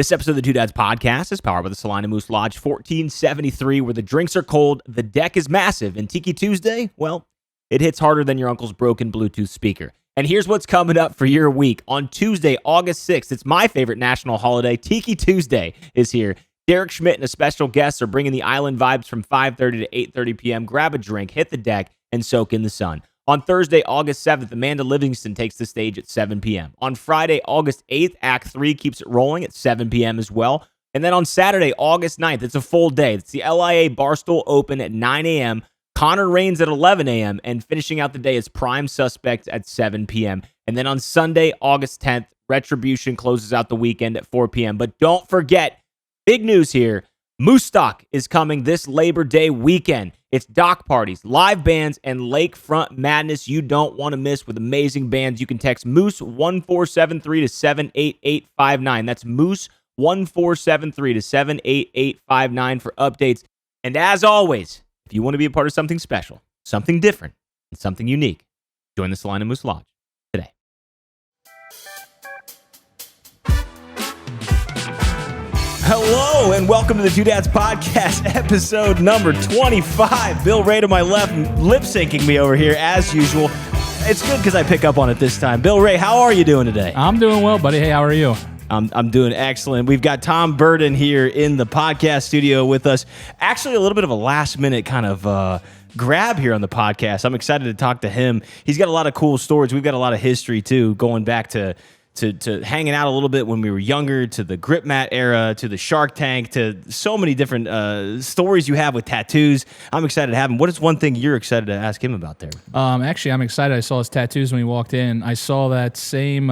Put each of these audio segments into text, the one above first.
This episode of the Two Dads Podcast is powered by the Salina Moose Lodge 1473, where the drinks are cold, the deck is massive, and Tiki Tuesday, well, it hits harder than your uncle's broken Bluetooth speaker. And here's what's coming up for your week. On Tuesday, August 6th, it's my favorite national holiday. Tiki Tuesday is here. Derek Schmidt and a special guest are bringing the island vibes from 5:30 to 8:30 p.m. Grab a drink, hit the deck, and soak in the sun. On Thursday, August 7th, Amanda Livingston takes the stage at 7 p.m. On Friday, August 8th, Act 3 keeps it rolling at 7 p.m. as well. And then on Saturday, August 9th, it's a full day. It's the LIA Barstool Open at 9 a.m., Connor Reigns at 11 a.m., and finishing out the day is Prime Suspects at 7 p.m. And then on Sunday, August 10th, Retribution closes out the weekend at 4 p.m. But don't forget, big news here, Moose Stock is coming this Labor Day weekend. It's dock parties, live bands, and lakefront madness you don't want to miss with amazing bands. You can text Moose 1473 to 78859. That's Moose 1473 to 78859 for updates. And as always, if you want to be a part of something special, something different, and something unique, join the Salina Moose Lodge today. Hello, and welcome to the Two Dads Podcast, episode number 25. Bill Ray to my left, lip-syncing me over here, as usual. It's good because I pick up on it this time. Bill Ray, how are you doing today? I'm doing well, buddy. Hey, how are you? I'm doing excellent. We've got Tom Burden here in the podcast studio with us. Actually, a little bit of a last-minute kind of grab here on the podcast. I'm excited to talk to him. He's got a lot of cool stories. We've got a lot of history, too, going back to hanging out a little bit when we were younger, to the Grypmat era, to the Shark Tank, to so many different stories you have with tattoos. I'm excited to have him. What is one thing you're excited to ask him about there? Actually, I'm excited. I saw his tattoos when he walked in. I saw that same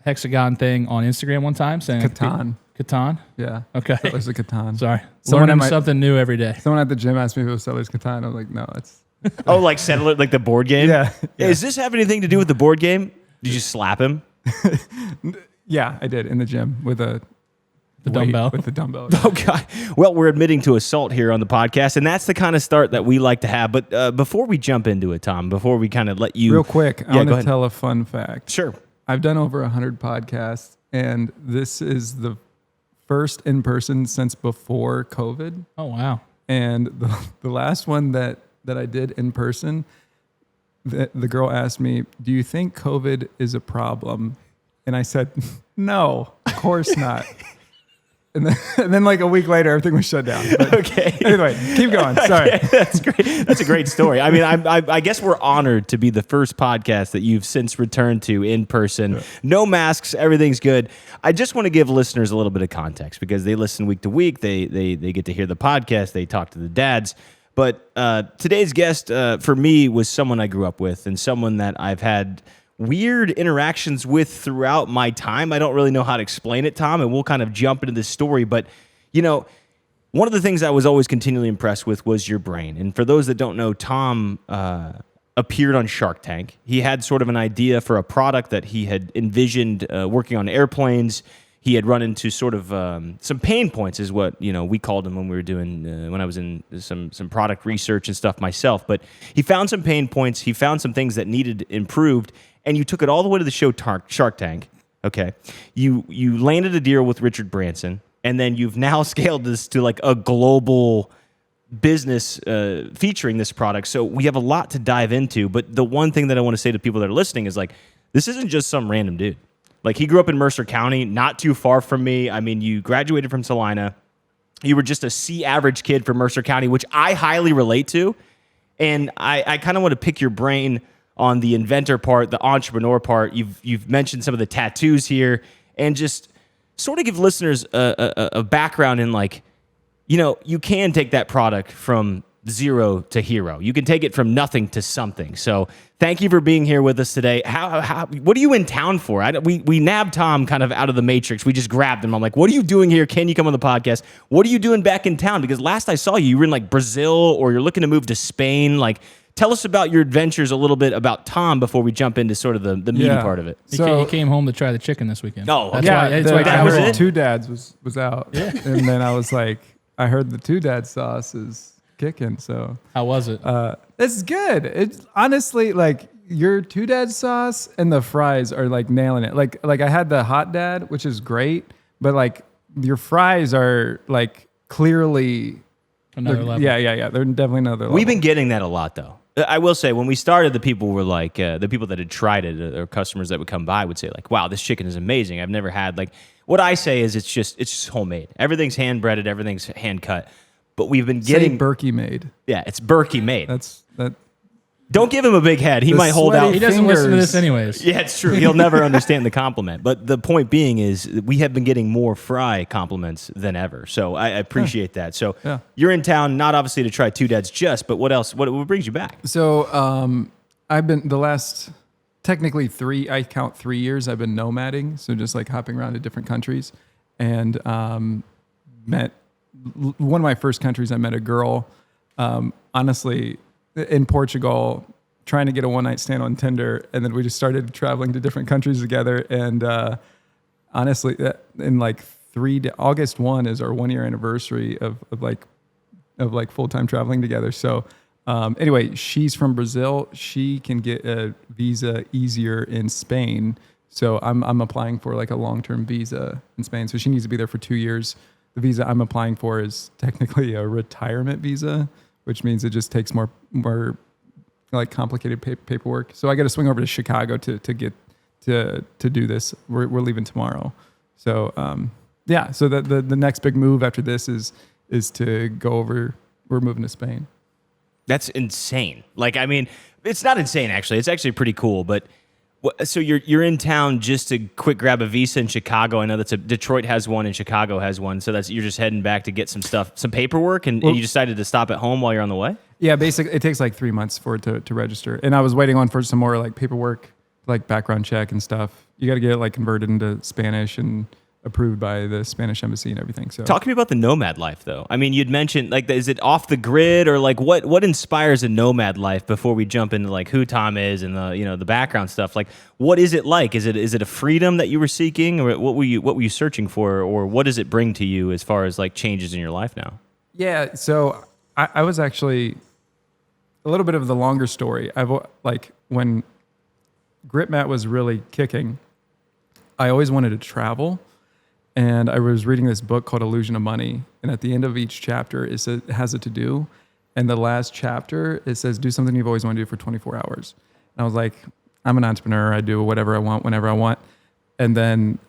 hexagon thing on Instagram one time saying Catan? Yeah. Okay. Settlers of Catan. Sorry. Learning something new every day. Someone at the gym asked me if it was Settlers of Catan. I was like, no, it's... Oh, like Settler, like the board game? Yeah. Does this have anything to do with the board game? Did you slap him? Yeah, I did in the gym with the dumbbell. With the dumbbell. Oh, God. Well, we're admitting to assault here on the podcast, and that's the kind of start that we like to have. But before we jump into it, Tom, before we kind of let you... Real quick, I want to tell a fun fact. Sure. I've done over 100 podcasts, and this is the first in-person since before COVID. Oh, wow. And the last one that I did in person, the girl asked me, do you think COVID is a problem? And I said, no, of course not. And then like a week later, everything was shut down. But okay. Anyway, keep going. Sorry. Okay, that's great. That's a great story. I mean, I guess we're honored to be the first podcast that you've since returned to in person. Yeah. No masks. Everything's good. I just want to give listeners a little bit of context because they listen week to week. They get to hear the podcast. They talk to the dads. But today's guest for me was someone I grew up with and someone that I've had weird interactions with throughout my time. I don't really know how to explain it, Tom, and we'll kind of jump into this story. But, you know, one of the things I was always continually impressed with was your brain. And for those that don't know, Tom appeared on Shark Tank. He had sort of an idea for a product that he had envisioned working on airplanes. He had run into sort of some pain points is what, you know, we called them when we were doing, when I was in some product research and stuff myself. But he found some pain points. He found some things that needed improved. And you took it all the way to the show Shark Tank. Okay. You landed a deal with Richard Branson. And then you've now scaled this to like a global business featuring this product. So we have a lot to dive into. But the one thing that I want to say to people that are listening is like, this isn't just some random dude. Like, he grew up in Mercer County, not too far from me. I mean, you graduated from Salina. You were just a C-average kid from Mercer County, which I highly relate to. And I kind of want to pick your brain on the inventor part, the entrepreneur part. You've mentioned some of the tattoos here, and just sort of give listeners a background in, like, you know, you can take that product from zero to hero. You can take it from nothing to something. So thank you for being here with us today. What are you in town for? We nabbed Tom kind of out of the matrix. We just grabbed him. I'm like, what are you doing here? Can you come on the podcast? What are you doing back in town? Because last I saw you, you were in like Brazil, or you're looking to move to Spain. Like, tell us about your adventures, a little bit about Tom before we jump into sort of the meaty part of it. So he came home to try the chicken this weekend. Oh, that's yeah. why that was it? Two Dads was out. Yeah. And then I was like, I heard the Two Dads sauce is kicking. So how was it? It's good. It's honestly like your Two Dads sauce and the fries are like nailing it. Like I had the Hot Dad, which is great, but like your fries are like clearly Another level. Yeah. They're definitely another level. We've been getting that a lot, though. I will say, when we started, the people were like, the people that had tried it, or customers that would come by would say, like, wow, this chicken is amazing. I've never had, like, what I say is it's just homemade. Everything's hand breaded, everything's hand cut. But we've been getting Berkey made. Yeah, it's Berkey made. That. Don't give him a big head. He might hold out. He doesn't listen to this anyways. Yeah, it's true. He'll never understand the compliment. But the point being is we have been getting more fry compliments than ever. So I appreciate that. So you're in town, not obviously to try Two Dads Just, but what else? What brings you back? So I've been the last, technically I count 3 years, I've been nomading. So just like hopping around to different countries. And met one of my first countries, I met a girl, honestly, in Portugal, trying to get a one-night stand on Tinder, and then we just started traveling to different countries together. And honestly, in like August 1 is our 1 year anniversary of full-time traveling together. So anyway, she's from Brazil. She can get a visa easier in Spain. So I'm applying for like a long-term visa in Spain. So she needs to be there for 2 years. The visa I'm applying for is technically a retirement visa, which means it just takes more like complicated paperwork. So I got to swing over to Chicago to get to do this. We're leaving tomorrow. So so the next big move after this is to go over. We're moving to Spain. That's insane. Like, I mean, it's not insane actually. It's actually pretty cool. But so you're in town just to quick grab a visa in Chicago. I know Detroit has one and Chicago has one. So you're just heading back to get some stuff, some paperwork, and you decided to stop at home while you're on the way? Yeah, basically it takes like 3 months for it to register. And I was waiting on for some more like paperwork, like background check and stuff. You got to get it like converted into Spanish and approved by the Spanish embassy and everything. So talk to me about the nomad life, though. I mean, you'd mentioned like, is it off the grid, or like what inspires a nomad life before we jump into like who Tom is and the background stuff? Like, what is it like? Is it a freedom that you were seeking, or what were you searching for, or what does it bring to you as far as like changes in your life now? Yeah, so I was actually a little bit of the longer story. When Grypmat was really kicking, I always wanted to travel. And I was reading this book called Illusion of Money. And at the end of each chapter, it has a to-do. And the last chapter, it says, do something you've always wanted to do for 24 hours. And I was like, I'm an entrepreneur. I do whatever I want, whenever I want. And then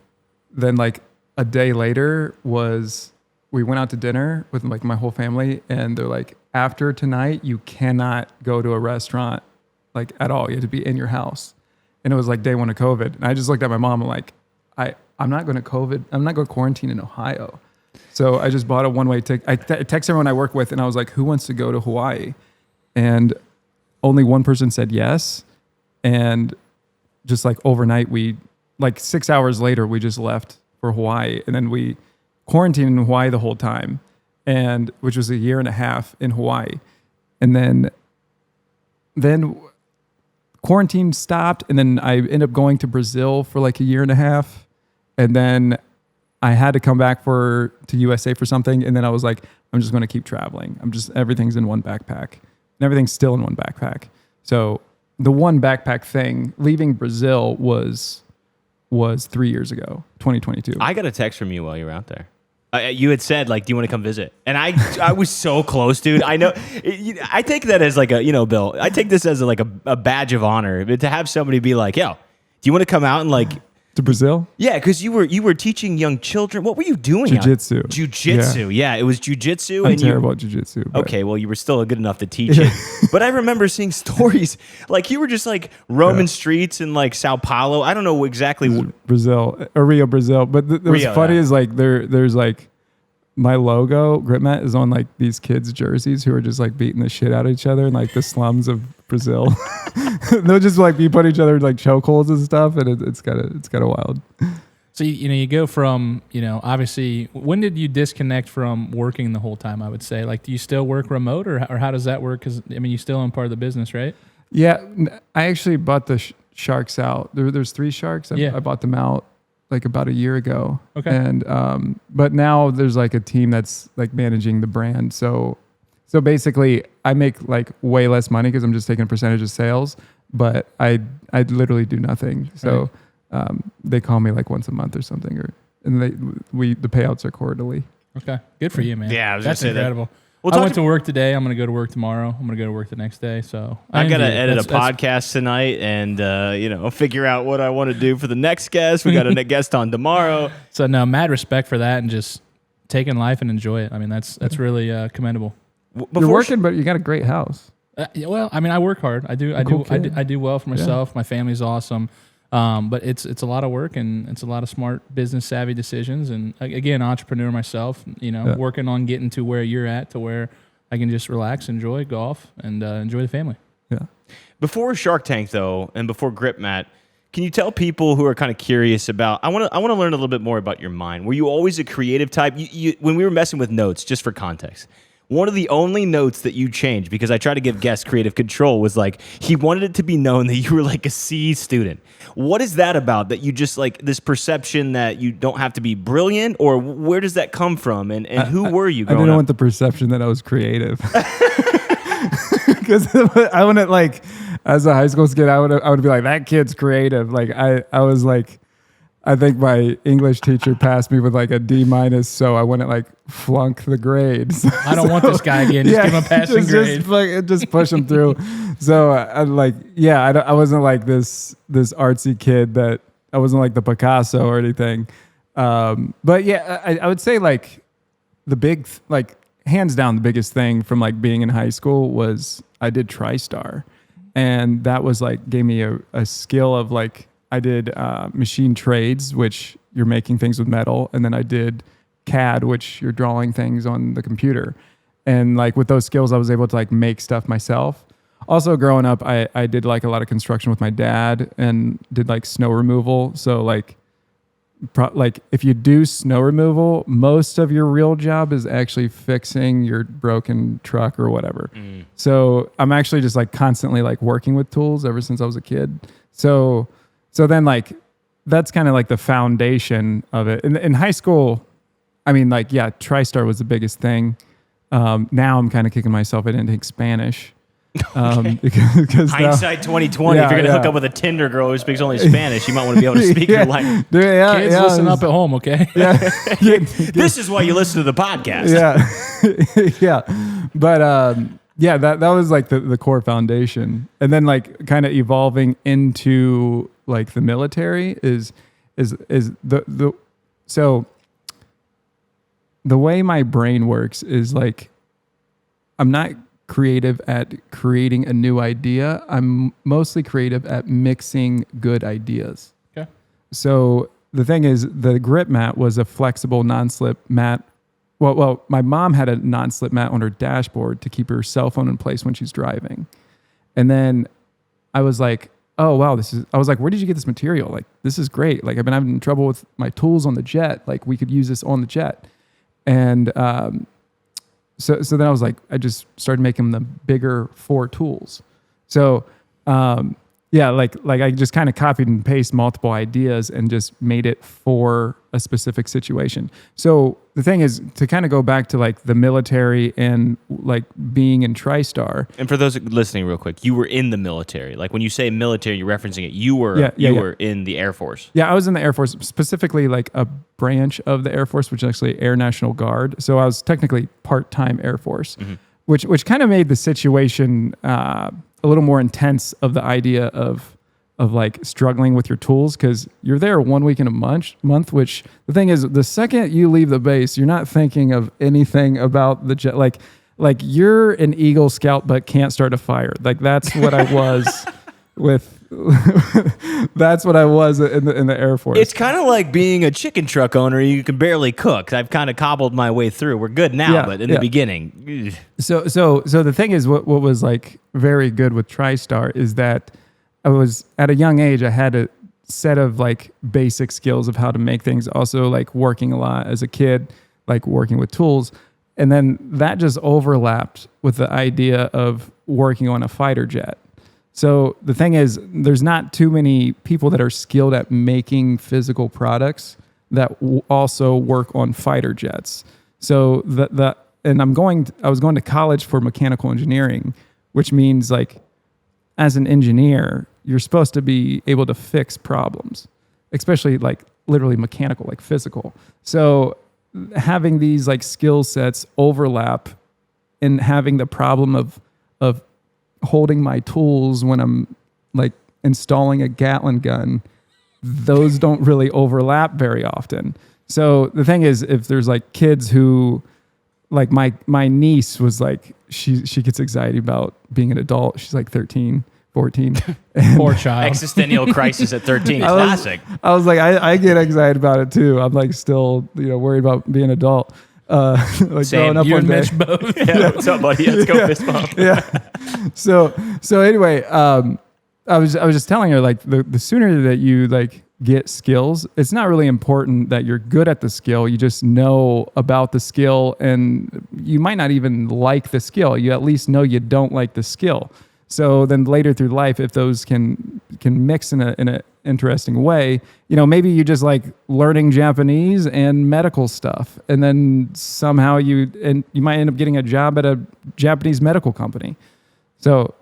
like a day later we went out to dinner with like my whole family. And they're like, after tonight, you cannot go to a restaurant like at all. You have to be in your house. And it was like day one of COVID. And I just looked at my mom and like, I'm not going to quarantine in Ohio. So I just bought a one-way ticket. I texted everyone I work with and I was like, who wants to go to Hawaii? And only one person said yes. And just like overnight, 6 hours later, we just left for Hawaii. And then we quarantined in Hawaii the whole time, and which was 1.5 years in Hawaii. And then quarantine stopped. And then I ended up going to Brazil for like 1.5 years. And then I had to come back to USA for something. And then I was like, I'm just going to keep traveling. Everything's in one backpack, and everything's still in one backpack. So the one backpack thing, leaving Brazil was 3 years ago, 2022. I got a text from you while you were out there. You had said, like, do you want to come visit? And I was so close, dude. I know. I take that as like Bill, I take this as like a badge of honor to have somebody be like, yo, do you want to come out and like, to Brazil? Yeah, because you were teaching young children. What were you doing? Jiu-jitsu. Yeah, it was jiu-jitsu. I'm terrible at jiu-jitsu. Okay, well, you were still good enough to teach it. But I remember seeing stories like you were just like roaming streets in like Sao Paulo. I don't know exactly. Brazil or Rio, Brazil. But what's funny is like there's like my logo, Grypmat, is on like these kids' jerseys who are just like beating the shit out of each other in like the slums of Brazil. They'll just like be putting each other in like chokeholds and stuff, and it's kind of wild. So you go from obviously, when did you disconnect from working the whole time? I would say, like, do you still work remote, or how does that work? Because I mean, you still own part of the business, right? Yeah, I actually bought the sharks out. There's 3 sharks. I bought them out like about 1 year ago. Okay. And but now there's like a team that's like managing the brand. So basically I make like way less money because I'm just taking a percentage of sales, but I literally do nothing. So they call me like once a month or something, and the payouts are quarterly. Okay, good for you, man. Yeah, I was that's gonna say that. incredible. Well, I went to work today. I'm going to go to work tomorrow. I'm going to go to work the next day. So I got to envy it. edit a That's- podcast tonight and, figure out what I want to do for the next guest. We got a guest on tomorrow. So no, mad respect for that and just taking life and enjoy it. I mean, that's really commendable. You're working, but you got a great house. Well, I mean, I work hard. I do well for myself. My family's awesome. But it's a lot of work and it's a lot of smart business savvy decisions. And again, entrepreneur myself, working on getting to where you're at, to where I can just relax, enjoy golf, and enjoy the family. Yeah. Before Shark Tank, though, and before Grypmat, can you tell people who are kind of curious about? I want to learn a little bit more about your mind. Were you always a creative type? When we were messing with notes, just for context, one of the only notes that you changed, because I try to give guests creative control, was like he wanted it to be known that you were like a C student. What is that about? That you just like this perception that you don't have to be brilliant, or where does that come from? And who were you growing I didn't up? want the perception that I was creative. Because I wouldn't like, as a high school kid, I would be like, that kid's creative. Like I was like, I think my English teacher passed me with like a D-, so I wouldn't like flunk the grades. I don't want this guy again. Just give him a passing grade. Just push him through. So I wasn't like this artsy kid that I wasn't like the Picasso or anything. But yeah, I would say like the big, like hands down, the biggest thing from like being in high school was I did TriStar, and that was like gave me a skill of like, I did machine trades, which you're making things with metal. And then I did CAD, which you're drawing things on the computer. And like with those skills, I was able to like make stuff myself. Also growing up, I did like a lot of construction with my dad and did like snow removal. So like if you do snow removal, most of your real job is actually fixing your broken truck or whatever. So I'm actually just like constantly like working with tools ever since I was a kid. So then like, that's kind of like the foundation of it. In high school, I mean like, yeah, TriStar was the biggest thing. Now I'm kind of kicking myself. I didn't take Spanish. Because hindsight 2020. If you're gonna hook up with a Tinder girl who speaks only Spanish, you might want to be able to speak her language. Kids, listen up at home, okay? This is why you listen to the podcast. Yeah. But that was like the core foundation, and then like kind of evolving into like the military is so the way my brain works is like I'm not creative at creating a new idea. I'm mostly creative at mixing good ideas. Okay. So the thing is, the Grypmat was a flexible non-slip mat. Well, my mom had a non-slip mat on her dashboard to keep her cell phone in place when she's driving. And then I was like, oh, wow, I was like, where did you get this material? Like, this is great. Like, I've been having trouble with my tools on the jet. Like, we could use this on the jet. And so then I was like, I just started making the bigger 4 tools. So, like I just kind of copied and pasted multiple ideas and just made it for a specific situation. So the thing is to kind of go back to like the military and like being in TriStar. And for those listening real quick, you were in the military. Like when you say military, you're referencing it. You were were in the Air Force. Yeah, I was in the Air Force, specifically like a branch of the Air Force, which is actually Air National Guard. So I was technically part-time Air Force, which kind of made the situation a little more intense of the idea of like struggling with your tools, because you're there 1 week in a month, which the thing is, the second you leave the base, you're not thinking of anything about the jet. Like you're an Eagle Scout, but can't start a fire. Like that's what I was with, that's what I was in the Air Force. It's kind of like being a chicken truck owner. You can barely cook. I've kind of cobbled my way through. We're good now, but in the beginning. So the thing is, what was like very good with TriStar is that I was at a young age, I had a set of like basic skills of how to make things. Also like working a lot as a kid, like working with tools. And then that just overlapped with the idea of working on a fighter jet. So the thing is, there's not too many people that are skilled at making physical products that also work on fighter jets. So I was going to college for mechanical engineering, which means like, as an engineer, you're supposed to be able to fix problems, especially like literally mechanical, like physical. So having these like skill sets overlap and having the problem of holding my tools when I'm like installing a Gatling gun, those don't really overlap very often. So the thing is, if there's like kids who, like my niece was like, she gets anxiety about being an adult. She's like 13, 14. Poor child. Existential crisis at 13. Classic. I was like, I get anxiety about it too. I'm like still, worried about being an adult. Like Same. growing up You one and day. Mitch both. Yeah, what's up, buddy? Let's go fist bump. Yeah. So anyway, I was just telling her like the sooner that you like get skills, it's not really important that you're good at the skill. You just know about the skill, and you might not even like the skill. You at least know you don't like the skill. So then later through life, if those can mix in a interesting way, maybe you just like learning Japanese and medical stuff, and then somehow you might end up getting a job at a Japanese medical company. So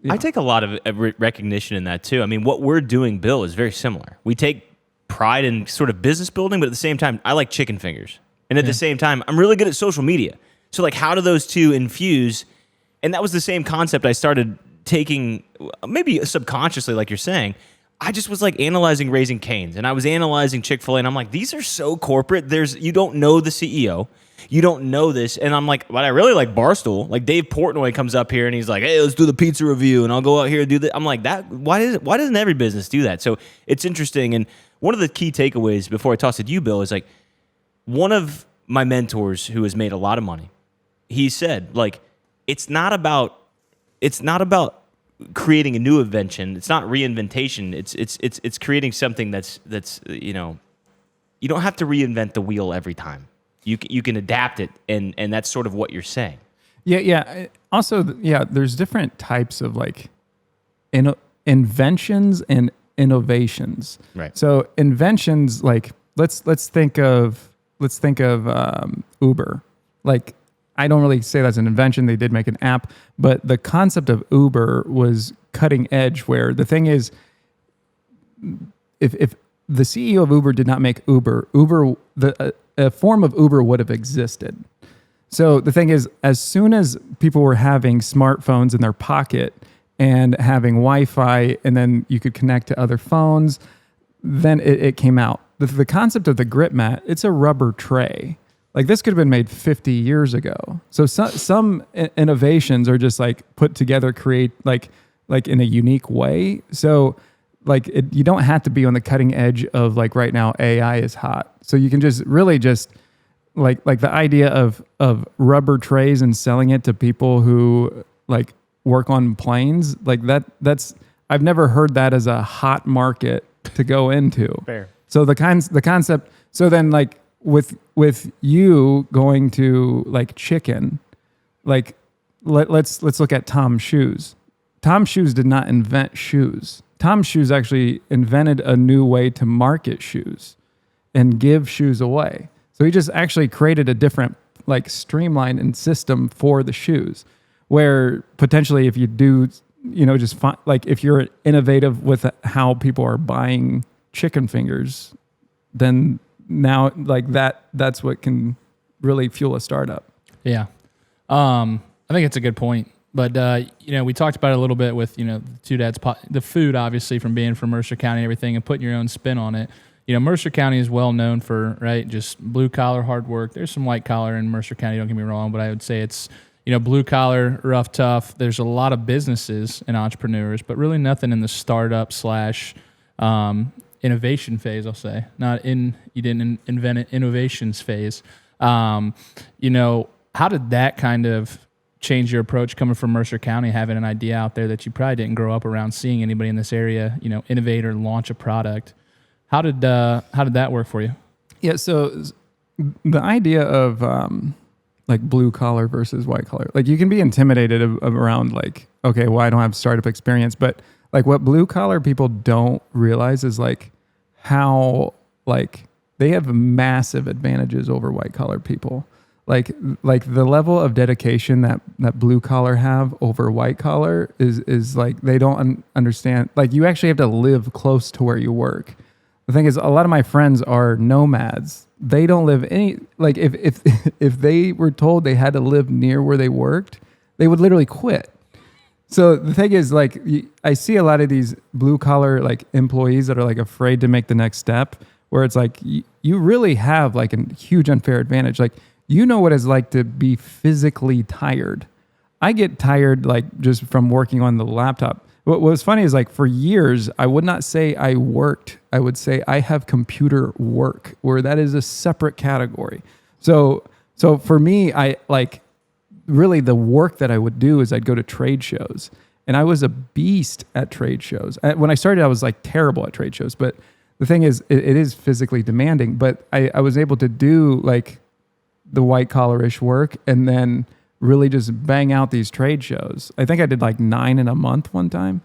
I take a lot of recognition in that too. I mean, what we're doing, Bill, is very similar. We take pride in sort of business building, but at the same time, I like chicken fingers. And at the same time, I'm really good at social media. So like, how do those two infuse? And that was the same concept I started taking, maybe subconsciously, like you're saying. I just was like analyzing Raising Cane's, and I was analyzing Chick-fil-A, and I'm like, these are so corporate. You don't know the CEO. You don't know this. And I'm like, but I really like Barstool. Like Dave Portnoy comes up here and he's like, hey, let's do the pizza review, and I'll go out here and do that. I'm like, why doesn't every business do that? So it's interesting. And one of the key takeaways before I toss it to you, Bill, is like, one of my mentors who has made a lot of money, he said, like, it's not about creating a new invention. It's not reinventation. It's creating something that's you don't have to reinvent the wheel every time. You can adapt it, and that's sort of what you're saying. Yeah. Also, there's different types of like inventions and innovations. Right. So inventions, like let's think of Uber. Like, I don't really say that's an invention. They did make an app, but the concept of Uber was cutting edge, where the thing is, if the CEO of Uber did not make Uber, a form of Uber would have existed. So the thing is, as soon as people were having smartphones in their pocket and having Wi-Fi, and then you could connect to other phones, then it came out. The concept of the Grypmat, it's a rubber tray. Like, this could have been made 50 years ago. So some innovations are just like put together, create like in a unique way. So like you don't have to be on the cutting edge of, like, right now AI is hot. So you can just really just like the idea of rubber trays and selling it to people who like work on planes, like that's I've never heard that as a hot market to go into. Fair. So the concept. So then, like, with you going to like chicken, like let's look at Tom's Shoes. Tom's Shoes did not invent shoes. Tom's Shoes actually invented a new way to market shoes and give shoes away. So he just actually created a different, like, streamline and system for the shoes, where potentially if you do, just like if you're innovative with how people are buying chicken fingers, then now like that's what can really fuel a startup. Yeah. I think it's a good point. But, we talked about it a little bit with, the Two Dads, the food, obviously, from being from Mercer County and everything, and putting your own spin on it. Mercer County is well known for, right, just blue collar, hard work. There's some white collar in Mercer County, don't get me wrong, but I would say it's, blue collar, rough, tough. There's a lot of businesses and entrepreneurs, but really nothing in the startup / innovation phase, I'll say. You didn't invent it, innovations phase. How did that kind of change your approach coming from Mercer County, having an idea out there that you probably didn't grow up around seeing anybody in this area, innovate or launch a product? How did that work for you? Yeah, so the idea of like blue collar versus white collar, like, you can be intimidated around like, okay, well, I don't have startup experience, but like what blue collar people don't realize is like how like they have massive advantages over white collar people. Like the level of dedication that blue collar have over white collar is like they don't understand. Like, you actually have to live close to where you work. the thing is, a lot of my friends are nomads. They don't live like if they were told they had to live near where they worked, they would literally quit. So the thing is, like, I see a lot of these blue collar like employees that are like afraid to make the next step, where it's like you really have like a huge unfair advantage. Like, you know what it's like to be physically tired. I get tired like just from working on the laptop. What was funny is, like, for years, I would not say I worked. I would say I have computer work, where that is a separate category. So for me, I like, really the work that I would do is I'd go to trade shows, and I was a beast at trade shows. When I started, I was like terrible at trade shows, but the thing is, it is physically demanding, but I was able to do like the white collar-ish work and then really just bang out these trade shows. I think I did like 9 in a month one time.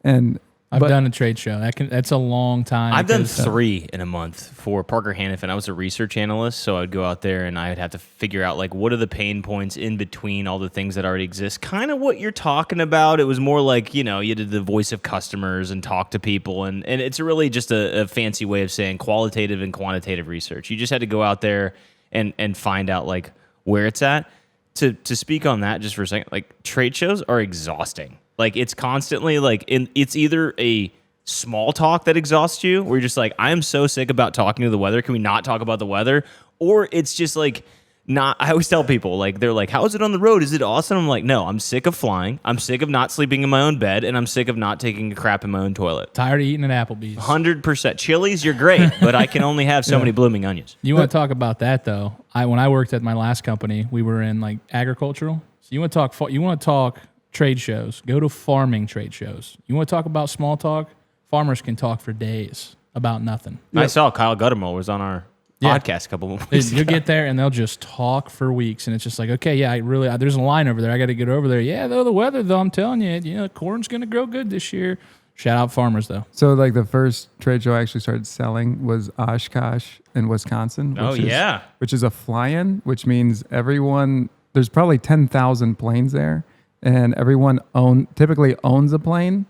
And I've done a trade show. That's a long time. I've done 3 in a month for Parker Hannifin. I was a research analyst, so I'd go out there and I would have to figure out like what are the pain points in between all the things that already exist. Kind of what you're talking about. It was more like, you know, you did the voice of customers and talk to people, and it's really just a fancy way of saying qualitative and quantitative research. You just had to go out there and find out like where it's at. To speak on that just for a second, like, trade shows are exhausting. Like, it's constantly like it's either a small talk that exhausts you, where you're just like, I am so sick about talking to the weather. Can we not talk about the weather? Or it's just like not. I always tell people, like, they're like, how is it on the road? Is it awesome? I'm like, no, I'm sick of flying. I'm sick of not sleeping in my own bed, and I'm sick of not taking a crap in my own toilet. Tired of eating at Applebee's. 100%. Chili's, you're great, but I can only have so many blooming onions. You want to talk about that though? When I worked at my last company, we were in like agricultural. So you want to talk trade shows? Go to farming trade shows. You want to talk about small talk? Farmers can talk for days about nothing. I saw Kyle Guttermore was on our podcast a couple of weeks ago. You'll get there and they'll just talk for weeks, and it's just like, okay, yeah, there's a line over there. I got to get over there. Yeah, though the weather, though, I'm telling you, corn's gonna grow good this year. Shout out farmers though. So like the first trade show I actually started selling was Oshkosh in Wisconsin. Which is a fly-in, which means there's probably 10,000 planes there, and everyone typically owns a plane,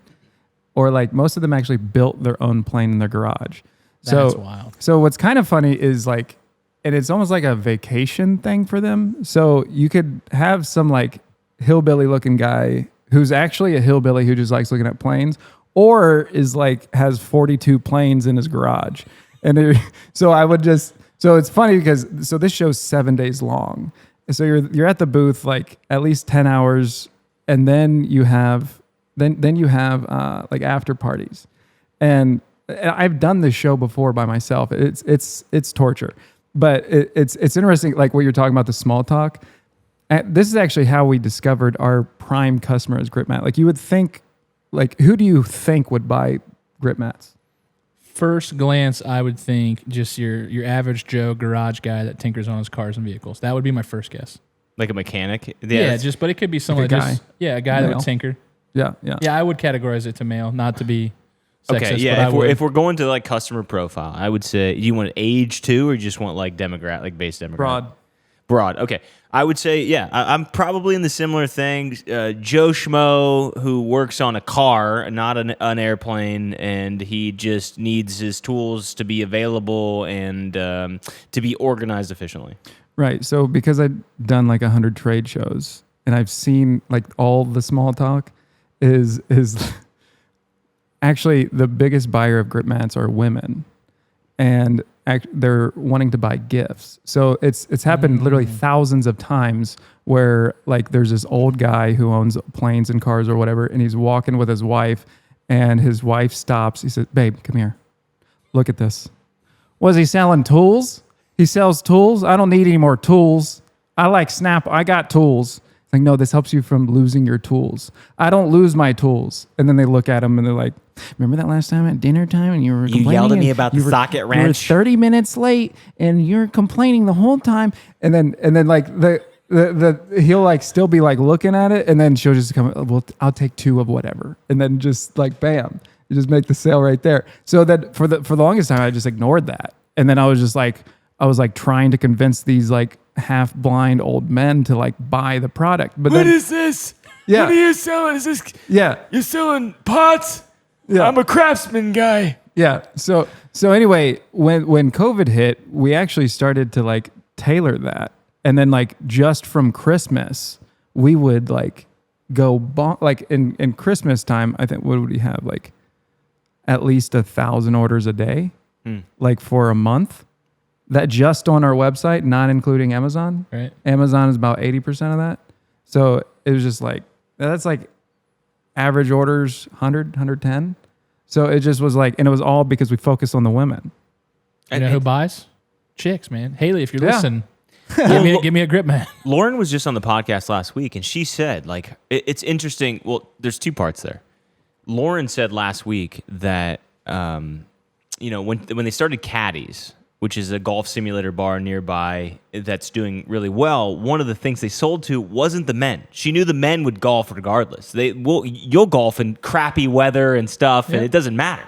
or like most of them actually built their own plane in their garage. That's wild. So what's kind of funny is like, and it's almost like a vacation thing for them. So you could have some like hillbilly looking guy who's actually a hillbilly who just likes looking at planes, or is like has 42 planes in his garage. And so it's funny because this show's 7 days long. So you're at the booth like at least 10 hours, and then you have like after parties. And I've done this show before by myself. It's torture, but it's interesting. Like what you're talking about, the small talk. This is actually how we discovered our prime customer as Grypmat. Like, you would think, like, who do you think would buy Grypmats? First glance, I would think just your average Joe garage guy that tinkers on his cars and vehicles. That would be my first guess. Like a mechanic? Yeah, but it could be someone like a guy that would tinker. Yeah. Yeah, I would categorize it to male, not to be sexist. Okay, yeah. If we're going to like customer profile, I would say, do you want age too, or you just want like demographic, like base demographic? Broad. Okay. I would say, yeah, I'm probably in the similar thing. Joe Schmo, who works on a car, not an airplane, and he just needs his tools to be available and to be organized efficiently. Right. So because I've done like 100 trade shows, and I've seen like all the small talk is actually the biggest buyer of Grypmats are women, and they're wanting to buy gifts. So it's happened literally thousands of times where like there's this old guy who owns planes and cars or whatever, and he's walking with his wife, and his wife stops. He says, "Babe, come here. Look at this." Was he selling tools? He sells tools. I don't need any more tools. I like Snap. I got tools. It's like, no, this helps you from losing your tools. I don't lose my tools. And then they look at him and they're like, remember that last time at dinner time and you were complaining? You yelled at me about the socket wrench. You were 30 minutes late and you're complaining the whole time. And then like he'll like still be like looking at it, and then she'll just come, well, I'll take 2 of whatever. And then just like, bam, you just make the sale right there. So that for the longest time, I just ignored that. And then I was like trying to convince these like half blind old men to like buy the product. But what is this? Yeah. What are you selling? Is this? Yeah. You're selling pots? Yeah. I'm a craftsman guy. Yeah. So So anyway, when COVID hit, we actually started to like tailor that. And then like just from Christmas, we would like go like in Christmas time, I think, what would we have? Like at least 1,000 orders a day, like for a month. That just on our website, not including Amazon. Right. Amazon is about 80% of that. So it was just like, that's like average orders, 100, 110. So it just was like, and it was all because we focused on the women. You know who buys? Chicks, man. Haley, if you're listening, give me a Grypmat. Lauren was just on the podcast last week, and she said, like, it's interesting. Well, there's two parts there. Lauren said last week that, when they started Caddies, which is a golf simulator bar nearby that's doing really well, one of the things they sold to wasn't the men. She knew the men would golf regardless. You'll golf in crappy weather and stuff, and it doesn't matter.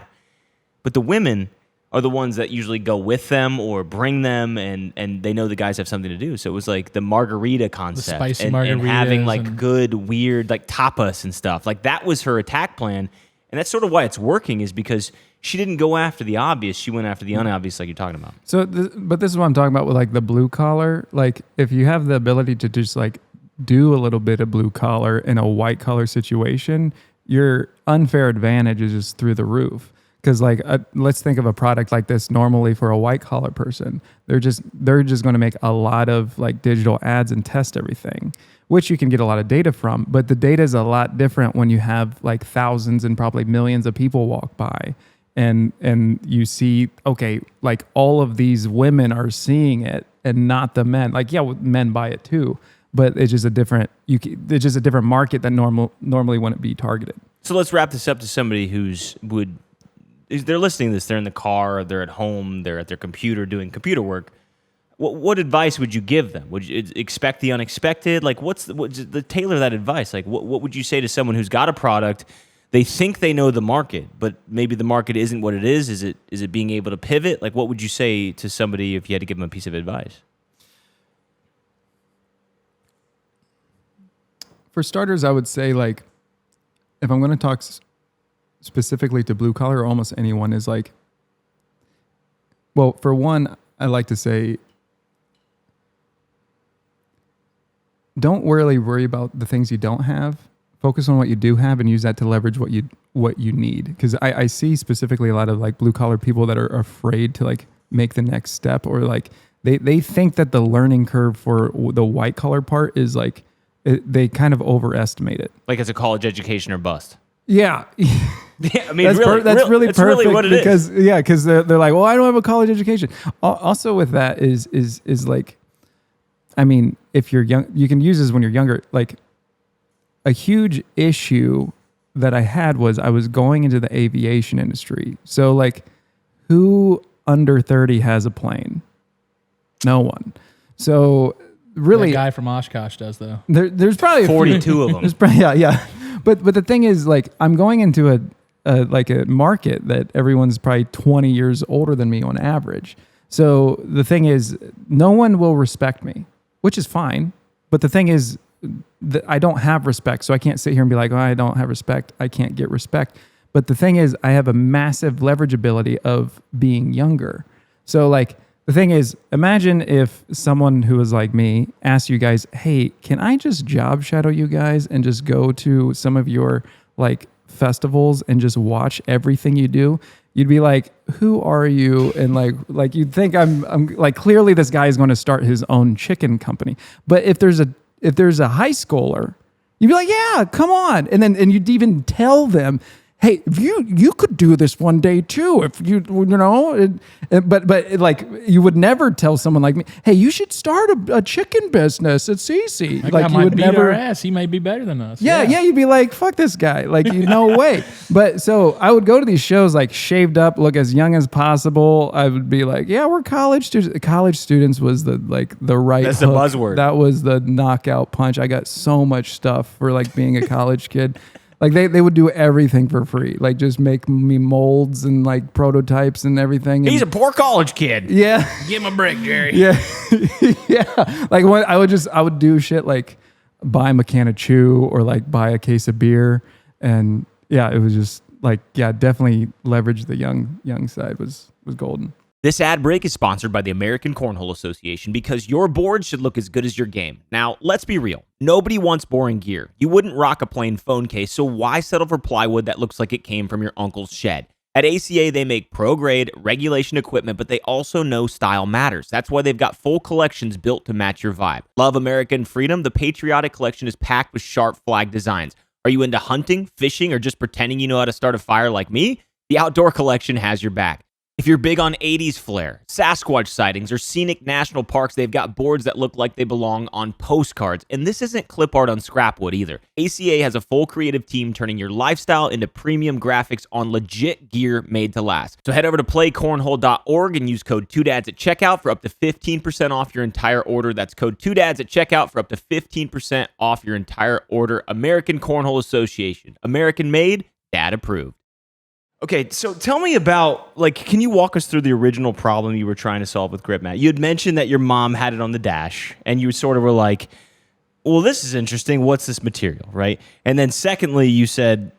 But the women are the ones that usually go with them or bring them, and they know the guys have something to do. So it was like the margarita concept, the spicy and margaritas, having like good, weird, like tapas and stuff. Like that was her attack plan, and that's sort of why it's working, is because she didn't go after the obvious. She went after the unobvious, like you're talking about. So, but this is what I'm talking about with like the blue collar. Like if you have the ability to just like do a little bit of blue collar in a white collar situation, your unfair advantage is just through the roof. Because like let's think of a product like this normally for a white collar person, they're just going to make a lot of like digital ads and test everything, which you can get a lot of data from. But the data is a lot different when you have like thousands and probably millions of people walk by. And you see, okay, like all of these women are seeing it and not the men. Like, yeah, men buy it too, but it's just a different market that normally wouldn't be targeted. So let's wrap this up to somebody they're listening to this, they're in the car, they're at home, they're at their computer doing computer work. What advice would you give them? Would you expect the unexpected? Like what's the tailor that advice? Like what would you say to someone who's got a product? They think they know the market, but maybe the market isn't what it is. Is it being able to pivot? Like, what would you say to somebody if you had to give them a piece of advice? For starters, I would say, like, if I'm going to talk specifically to blue collar or almost anyone, is like, well, for one, I like to say, don't really worry about the things you don't have. Focus on what you do have and use that to leverage what you need. Because I see specifically a lot of like blue collar people that are afraid to like make the next step, or like they think that the learning curve for the white collar part is like they kind of overestimate it. Like it's a college education or bust. Yeah. Yeah, I mean, that's really perfect really what it because is. Yeah, because they're like, well, I don't have a college education. Also, with that is like, I mean, if you're young, you can use this when you're younger. Like, a huge issue that I had was I was going into the aviation industry. So, like, who under 30 has a plane? No one. So, really, that guy from Oshkosh does though. There's probably 42 of them. There's probably, yeah. But the thing is, like, I'm going into a market that everyone's probably 20 years older than me on average. So the thing is, no one will respect me, which is fine. But the thing is, I don't have respect, so I can't sit here and be like, oh, I don't have respect. I can't get respect. But the thing is, I have a massive leverage ability of being younger. So, like, the thing is, imagine if someone who was like me asked you guys, hey, can I just job shadow you guys and just go to some of your, like, festivals and just watch everything you do? You'd be like, who are you? And like you'd think I'm like, clearly this guy is going to start his own chicken company. But if there's a high schooler, you'd be like, yeah, come on. And you'd even tell them, hey, if you could do this one day too, if you know, but like, you would never tell someone like me, hey, you should start a chicken business. It's easy. That like, guy you would beat never our ass. He may be better than us. Yeah, you'd be like, fuck this guy. Like, no way. But so I would go to these shows, like, shaved up, look as young as possible. I would be like, yeah, we're college students. College students was the right That's hook. the buzzword. That was the knockout punch. I got so much stuff for, like, being a college kid. Like, they would do everything for free. Like, just make me molds and, like, prototypes and everything. He's a poor college kid. Yeah. Give him a break, Jerry. Yeah. Yeah. Like, when I would do shit like buy a can of chew or, like, buy a case of beer. And yeah, it was just definitely leverage the young side was golden. This ad break is sponsored by the American Cornhole Association because your board should look as good as your game. Now, let's be real. Nobody wants boring gear. You wouldn't rock a plain phone case, so why settle for plywood that looks like it came from your uncle's shed? At ACA, they make pro-grade regulation equipment, but they also know style matters. That's why they've got full collections built to match your vibe. Love American freedom? The Patriotic Collection is packed with sharp flag designs. Are you into hunting, fishing, or just pretending you know how to start a fire like me? The Outdoor Collection has your back. If you're big on 80s flair, Sasquatch sightings, or scenic national parks, they've got boards that look like they belong on postcards. And this isn't clip art on scrapwood either. ACA has a full creative team turning your lifestyle into premium graphics on legit gear made to last. So head over to playcornhole.org and use code 2dads at checkout for up to 15% off your entire order. That's code 2dads at checkout for up to 15% off your entire order. American Cornhole Association. American made, dad approved. Okay, so tell me about, can you walk us through the original problem you were trying to solve with Grypmat? You had mentioned that your mom had it on the dash, and you sort of were like, well, this is interesting. What's this material, right? And then secondly, you said,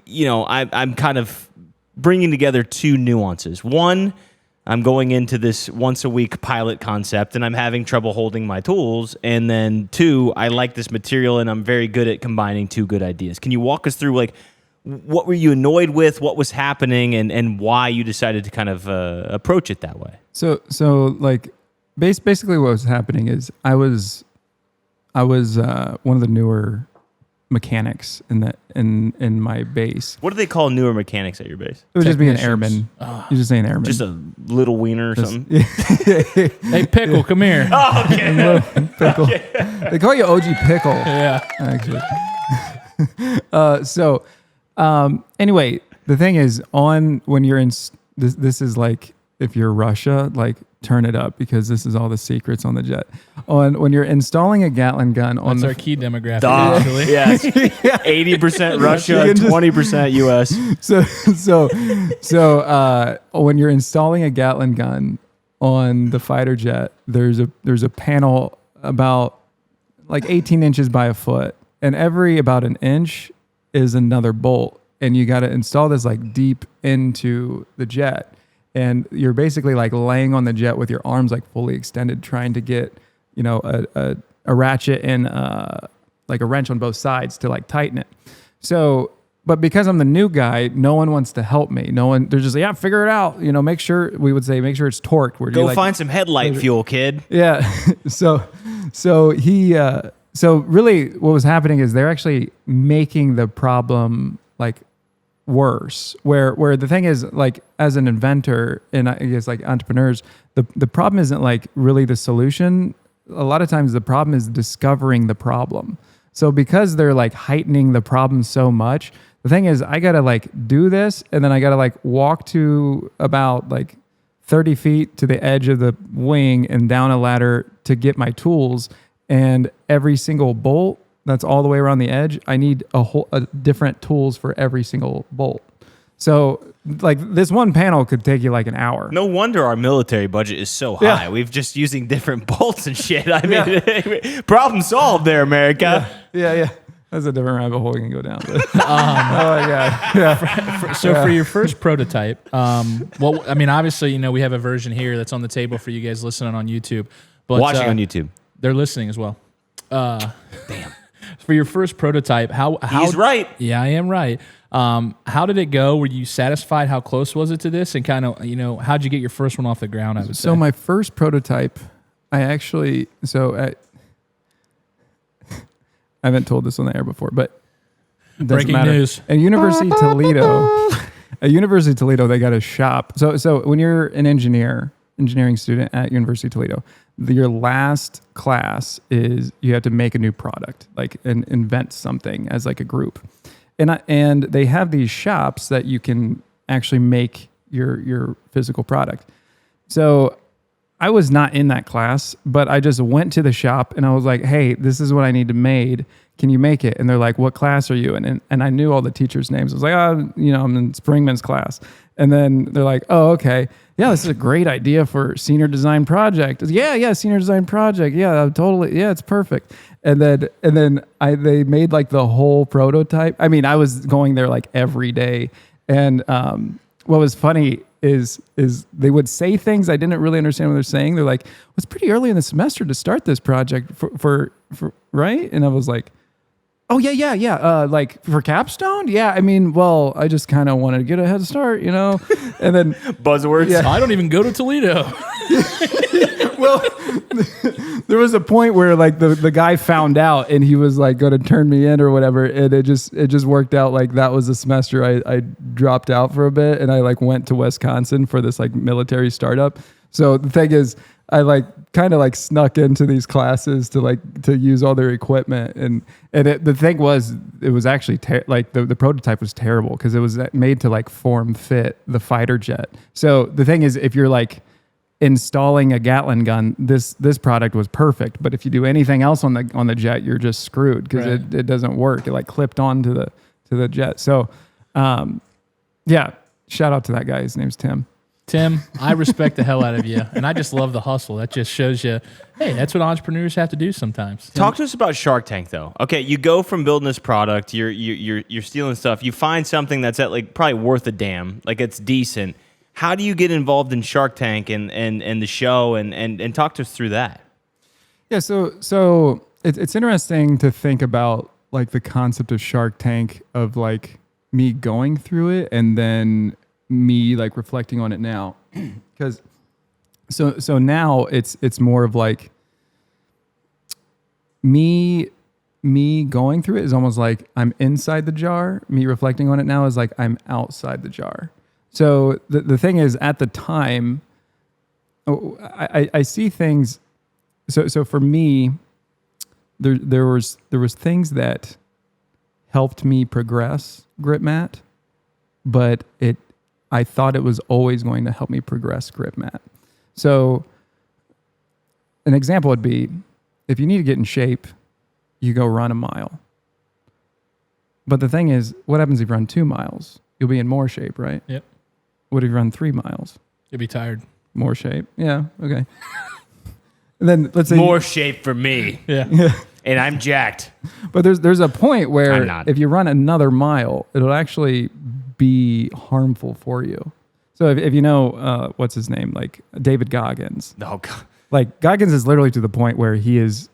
I'm kind of bringing together two nuances. One, I'm going into this once-a-week pilot concept, and I'm having trouble holding my tools. And then two, I like this material, and I'm very good at combining two good ideas. Can you walk us through, what were you annoyed with? What was happening, and why you decided to kind of approach it that way? So basically what was happening is I was one of the newer mechanics in my base. What do they call newer mechanics at your base? It would just be an airman. You just say an airman. Just a little wiener or something? Hey, Pickle, come here. Oh, okay. Pickle. Okay. They call you OG Pickle. Yeah. Actually. Anyway, the thing is, when you're in this is like if you're Russia, turn it up because this is all the secrets on the jet. When you're installing a Gatling gun on That's our key demographic. Actually. Yes. 80% Russia, 20% US. So when you're installing a Gatling gun on the fighter jet, there's a panel about 18 inches by a foot, and every about an inch is another bolt, and you got to install this deep into the jet, and you're basically laying on the jet with your arms fully extended, trying to get a ratchet and a wrench on both sides to tighten it. So, but because I'm the new guy, no one wants to help me. They're just figure it out. Make sure it's torqued. Go find some headlight fuel, kid. Yeah. So really what was happening is they're actually making the problem worse, where the thing is as an inventor and I guess entrepreneurs, the problem isn't really the solution. A lot of times the problem is discovering the problem. So because they're heightening the problem so much, the thing is I got to do this, and then I got to walk to about 30 feet to the edge of the wing and down a ladder to get my tools. And every single bolt that's all the way around the edge, I need a different tools for every single bolt. So this one panel could take you an hour. No wonder our military budget is so high. Yeah. We've just using different bolts and shit. I mean, problem solved there, America. Yeah. That's a different rabbit hole we can go down. Oh my God. Yeah. For your first prototype, obviously, we have a version here that's on the table for you guys listening on YouTube. But, watching on YouTube. They're listening as well. Damn. For your first prototype, how he's right. Yeah, I am right. How did it go? Were you satisfied? How close was it to this? And kind of, how'd you get your first one off the ground? I would say. So my first prototype, I haven't told this on the air before, but breaking news. At University of Toledo, they got a shop. So when you're an engineering student at University of Toledo, your last class is you have to make a new product, and invent something as a group. And they have these shops that you can actually make your physical product. So I was not in that class, but I just went to the shop and I was like, hey, this is what I need to made. Can you make it? And they're like, what class are you in? And I knew all the teachers' names. I was like, I'm in Springman's class. And then they're like, oh, okay. Yeah, this is a great idea for senior design project. Yeah, senior design project. Yeah, totally. Yeah, it's perfect. And then they made the whole prototype. I mean, I was going there every day, And what was funny is they would say things I didn't really understand what they're saying. They're like, well, it's pretty early in the semester to start this project for right? And I was like, oh yeah. Like for capstone? Yeah. I mean, well, I just kind of wanted to get a head start, you know? And then buzzwords. Yeah. I don't even go to Toledo. Well, there was a point where like the guy found out and he was like going to turn me in or whatever. And it just worked out like that was the semester I dropped out for a bit and I like went to Wisconsin for this like military startup. So the thing is, I like kind of like snuck into these classes to use all their equipment the thing was it was actually like the prototype was terrible because it was made to like form fit the fighter jet. So the thing is if you're like installing a Gatling gun, this product was perfect. But if you do anything else on the jet, you're just screwed because it doesn't work. It like clipped onto the jet. So yeah, shout out to that guy. His name's Tim. Tim, I respect the hell out of you, and I just love the hustle. That just shows you, hey, that's what entrepreneurs have to do sometimes. Talk to us about Shark Tank, though. Okay, you go from building this product, you're stealing stuff, you find something that's at like probably worth a damn, like it's decent. How do you get involved in Shark Tank and the show and talk to us through that? Yeah, so it's interesting to think about like the concept of Shark Tank of like me going through it and then me like reflecting on it now, because so now it's more of like me going through it is almost like I'm inside the jar. Me reflecting on it now is like I'm outside the jar. So the thing is, at the time, I see things. So for me, there was things that helped me progress Grypmat, but I thought it was always going to help me progress Grypmat. So an example would be, if you need to get in shape, you go run a mile. But the thing is, what happens if you run 2 miles? You'll be in more shape, right? Yep. What if you run 3 miles? You'll be tired. More shape. Yeah, okay. And then let's say more shape for me. Yeah. And I'm jacked. But there's a point I'm where not. if you run another mile, it'll actually be harmful for you. So if you know what's his name, like David Goggins. Oh God. Like Goggins is literally to the point where he's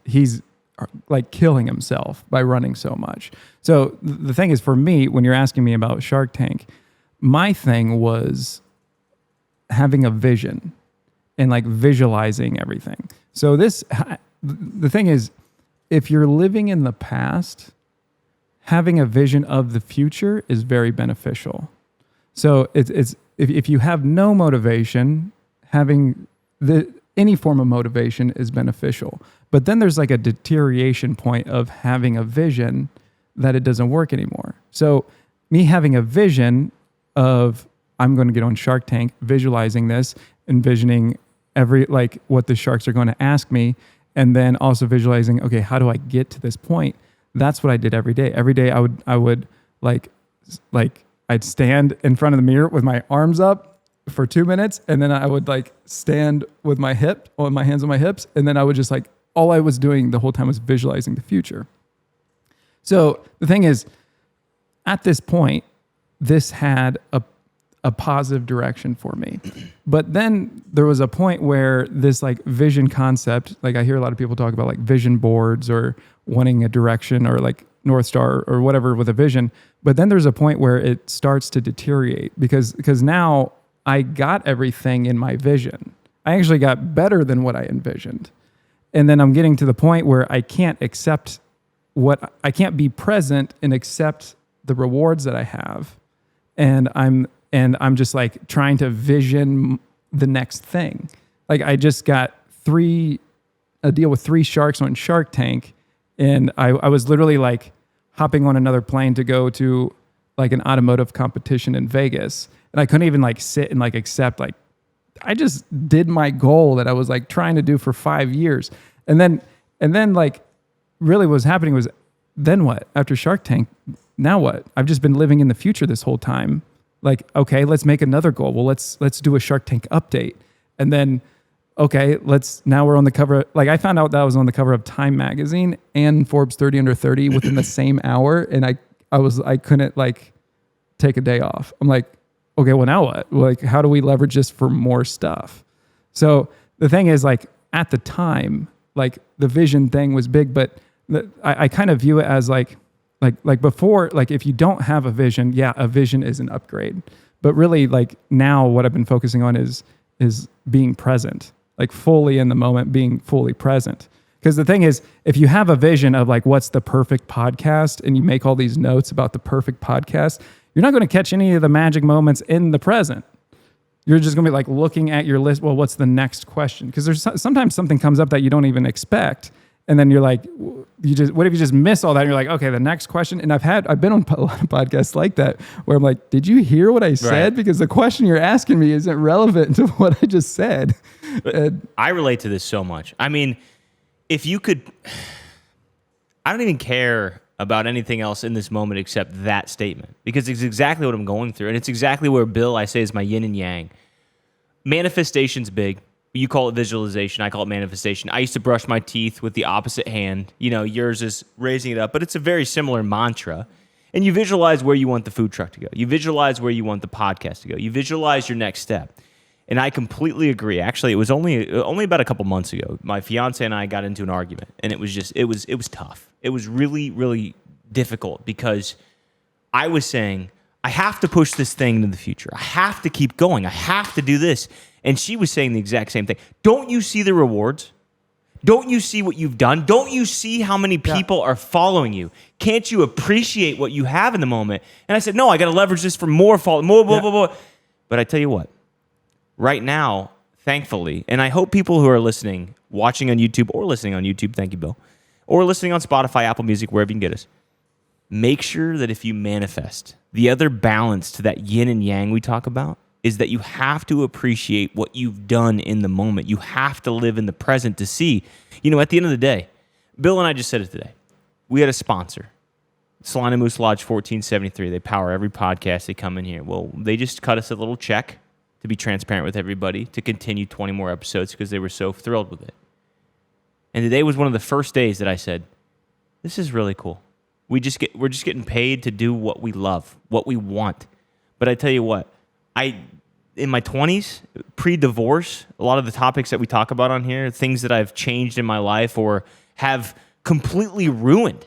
like killing himself by running so much. So the thing is, for me, when you're asking me about Shark Tank, my thing was having a vision and like visualizing everything. So the thing is, if you're living in the past, having a vision of the future is very beneficial. So it's if you have no motivation, having any form of motivation is beneficial. But then there's like a deterioration point of having a vision that it doesn't work anymore. So me having a vision of I'm going to get on Shark Tank, visualizing this, envisioning what the sharks are going to ask me, and then also visualizing, okay, how do I get to this point? That's what I did every day. Every day I would I'd stand in front of the mirror with my arms up for 2 minutes, and then I would like stand with my hands on my hips, and then I would just like, all I was doing the whole time was visualizing the future. So the thing is, at this point, this had a positive direction for me. But then there was a point where this like vision concept, like I hear a lot of people talk about like vision boards or wanting a direction or like North Star or whatever with a vision. But then there's a point where it starts to deteriorate because now I got everything in my vision. I actually got better than what I envisioned. And then I'm getting to the point where I can't be present and accept the rewards that I have. And I'm just like trying to vision the next thing. Like I just got a deal with 3 sharks on Shark Tank. And I was literally like hopping on another plane to go to like an automotive competition in Vegas. And I couldn't even like sit and like accept, like, I just did my goal that I was like trying to do for 5 years. And then like really what was happening was, then what? After Shark Tank, now what? I've just been living in the future this whole time. Like, okay, let's make another goal. Well, let's do a Shark Tank update. And then, okay, now we're on the cover. Like I found out that I was on the cover of Time magazine and Forbes 30 under 30 within the same hour. And I couldn't like take a day off. I'm like, okay, well now what? Like, how do we leverage this for more stuff? So the thing is, like, at the time, like the vision thing was big, but I kind of view it as like before, like if you don't have a vision, yeah, a vision is an upgrade. But really, like now what I've been focusing on is being present, like fully in the moment, being fully present. Because the thing is, if you have a vision of like what's the perfect podcast and you make all these notes about the perfect podcast, you're not going to catch any of the magic moments in the present. You're just going to be like looking at your list. Well, what's the next question? Because there's sometimes something comes up that you don't even expect. And then you're like, what if you just miss all that? And you're like, okay, the next question. And I've been on a lot of podcasts like that where I'm like, did you hear what I said? Right. Because the question you're asking me isn't relevant to what I just said. I relate to this so much. I mean, if you could, I don't even care about anything else in this moment except that statement, because it's exactly what I'm going through. And it's exactly where Bill, I say, is my yin and yang. Manifestation's big. You call it visualization. I call it manifestation. I used to brush my teeth with the opposite hand. You know, yours is raising it up, but it's a very similar mantra. And you visualize where you want the food truck to go. You visualize where you want the podcast to go. You visualize your next step. And I completely agree. Actually, it was only about a couple months ago. My fiance and I got into an argument, and it was tough. It was really, really difficult because I was saying, I have to push this thing into the future. I have to keep going. I have to do this. And she was saying the exact same thing. Don't you see the rewards? Don't you see what you've done? Don't you see how many people are following you? Can't you appreciate what you have in the moment? And I said, no, I got to leverage this for more follow, more, blah, blah, blah. But I tell you what, right now, thankfully, and I hope people who are listening, watching on YouTube or listening on YouTube, thank you, Bill, or listening on Spotify, Apple Music, wherever you can get us, make sure that if you manifest, the other balance to that yin and yang we talk about is that you have to appreciate what you've done in the moment. You have to live in the present to see. You know, at the end of the day, Bill and I just said it today. We had a sponsor, Salina Moose Lodge 1473. They power every podcast. They come in here. Well, they just cut us a little check to be transparent with everybody to continue 20 more episodes because they were so thrilled with it. And today was one of the first days that I said, this is really cool. We're just getting paid to do what we love, what we want. But I tell you what, in my 20s, pre-divorce, a lot of the topics that we talk about on here, things that I've changed in my life or have completely ruined.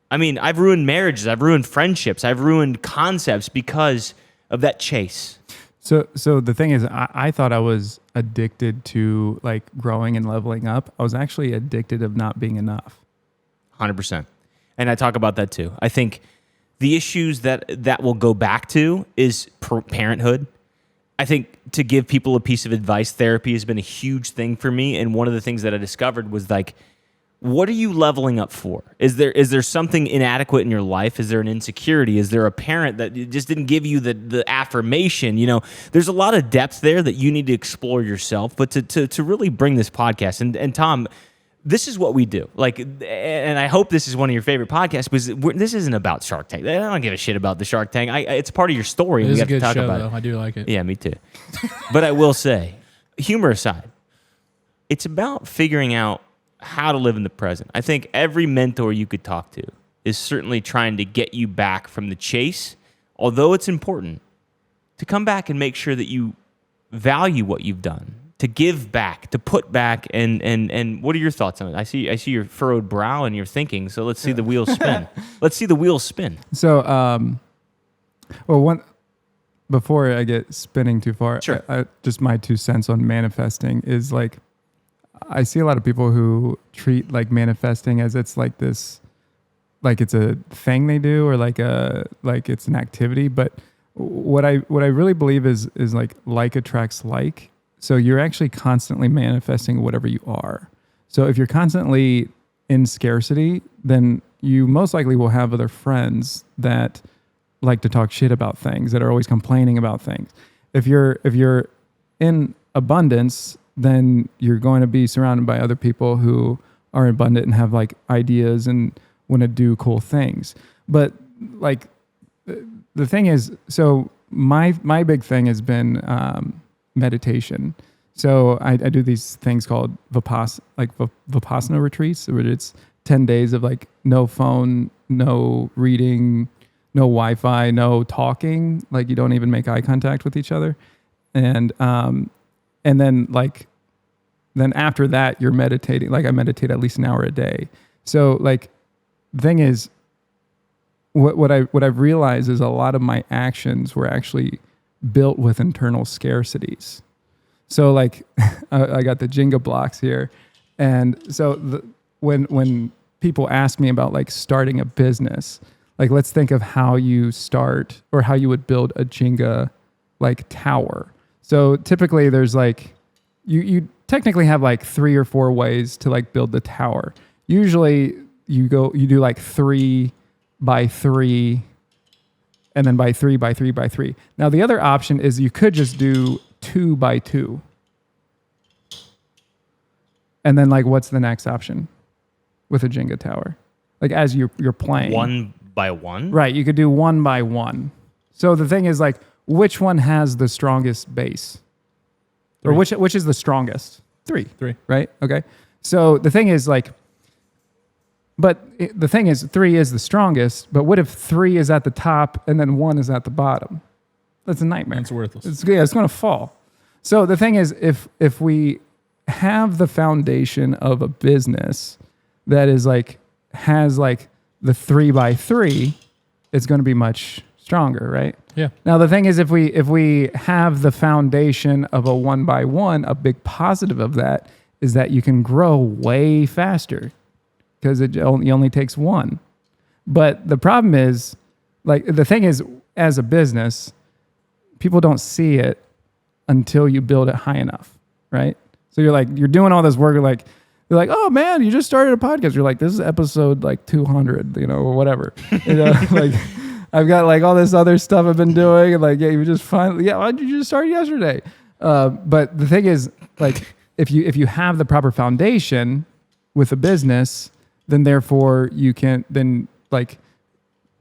I mean, I've ruined marriages, I've ruined friendships, I've ruined concepts because of that chase. So the thing is, I thought I was addicted to like growing and leveling up. I was actually addicted of not being enough. 100%. And I talk about that too. I think the issues that will go back to is parenthood. I think to give people a piece of advice, therapy has been a huge thing for me. And one of the things that I discovered was like, what are you leveling up for? Is there something inadequate in your life? Is there an insecurity? Is there a parent that just didn't give you the affirmation? You know, there's a lot of depth there that you need to explore yourself. But to really bring this podcast, and Tom, this is what we do. Like, and I hope this is one of your favorite podcasts because this isn't about Shark Tank. I don't give a shit about the Shark Tank. It's part of your story. It is a good talk show, about though. it. I do like it. Yeah, me too. But I will say, humor aside, it's about figuring out how to live in the present. I think every mentor you could talk to is certainly trying to get you back from the chase, although it's important to come back and make sure that you value what you've done, to give back, to put back, and what are your thoughts on it? I see your furrowed brow and you're thinking, so let's see the wheels spin. Let's see the wheels spin. So, before I get spinning too far, sure. Just my 2 cents on manifesting is like, I see a lot of people who treat like manifesting as it's like this, like it's a thing they do or like it's an activity. But what I really believe is like attracts like. So you're actually constantly manifesting whatever you are. So if you're constantly in scarcity, then you most likely will have other friends that like to talk shit about things, that are always complaining about things. If you're in abundance, then you're going to be surrounded by other people who are abundant and have like ideas and want to do cool things. But like the thing is, so my big thing has been meditation. So I do these things called Vipassana retreats, where it's 10 days of like no phone, no reading, no Wi-Fi, no talking. Like you don't even make eye contact with each other. And then after that, you're meditating. Like I meditate at least an hour a day. So like the thing is, what I've realized is a lot of my actions were actually built with internal scarcities. So like I got the Jenga blocks here. And so when people ask me about like starting a business, like let's think of how you start or how you would build a Jenga like tower. So typically there's like, you technically have like 3 or 4 ways to like build the tower. Usually you do like 3 by 3 and then by 3 by 3 by 3. Now the other option is you could just do 2 by 2. And then like what's the next option with a Jenga tower? Like as you're playing. 1 by 1? Right, you could do 1 by 1. So the thing is like which one has the strongest base? 3. Or which is the strongest? 3. 3. Right? Okay. So the thing is like, the thing is 3 is the strongest, but what if 3 is at the top and then 1 is at the bottom? That's a nightmare. It's worthless. It's going to fall. So the thing is if we have the foundation of a business that is like, has like the 3 by 3, it's going to be much stronger, right? Yeah. Now the thing is, if we have the foundation of a 1 by 1, a big positive of that is that you can grow way faster because it only takes 1. But the problem is, like the thing is, as a business, people don't see it until you build it high enough, right? So you're doing all this work, they're like, oh man, you just started a podcast. You're like, this is episode like 200, or whatever. Like I've got like all this other stuff I've been doing, and like, yeah, you just finally, why did you just start yesterday? But the thing is, like, if you have the proper foundation with a business, then therefore you can then like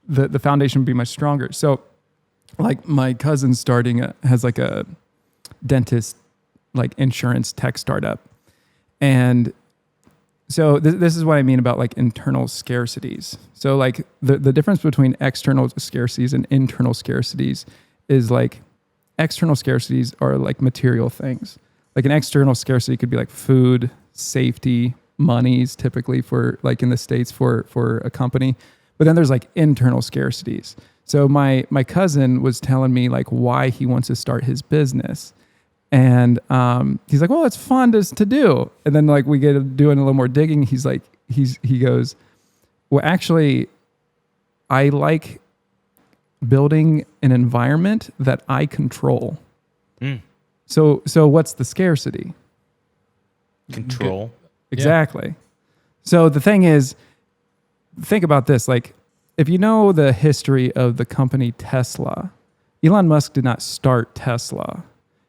the foundation would be much stronger. So, like my cousin has like a dentist like insurance tech startup, and so this is what I mean about like internal scarcities. So like the difference between external scarcities and internal scarcities is like external scarcities are like material things. Like an external scarcity could be like food, safety, monies, typically for like in the States for a company. But then there's like internal scarcities. So my cousin was telling me like why he wants to start his business. And he's like, well, it's fun to do. And then like we get to doing a little more digging. He's like, he goes, well, actually, I like building an environment that I control. Mm. So what's the scarcity? Control. Exactly. Yeah. So the thing is, think about this. Like, if you know the history of the company Tesla, Elon Musk did not start Tesla.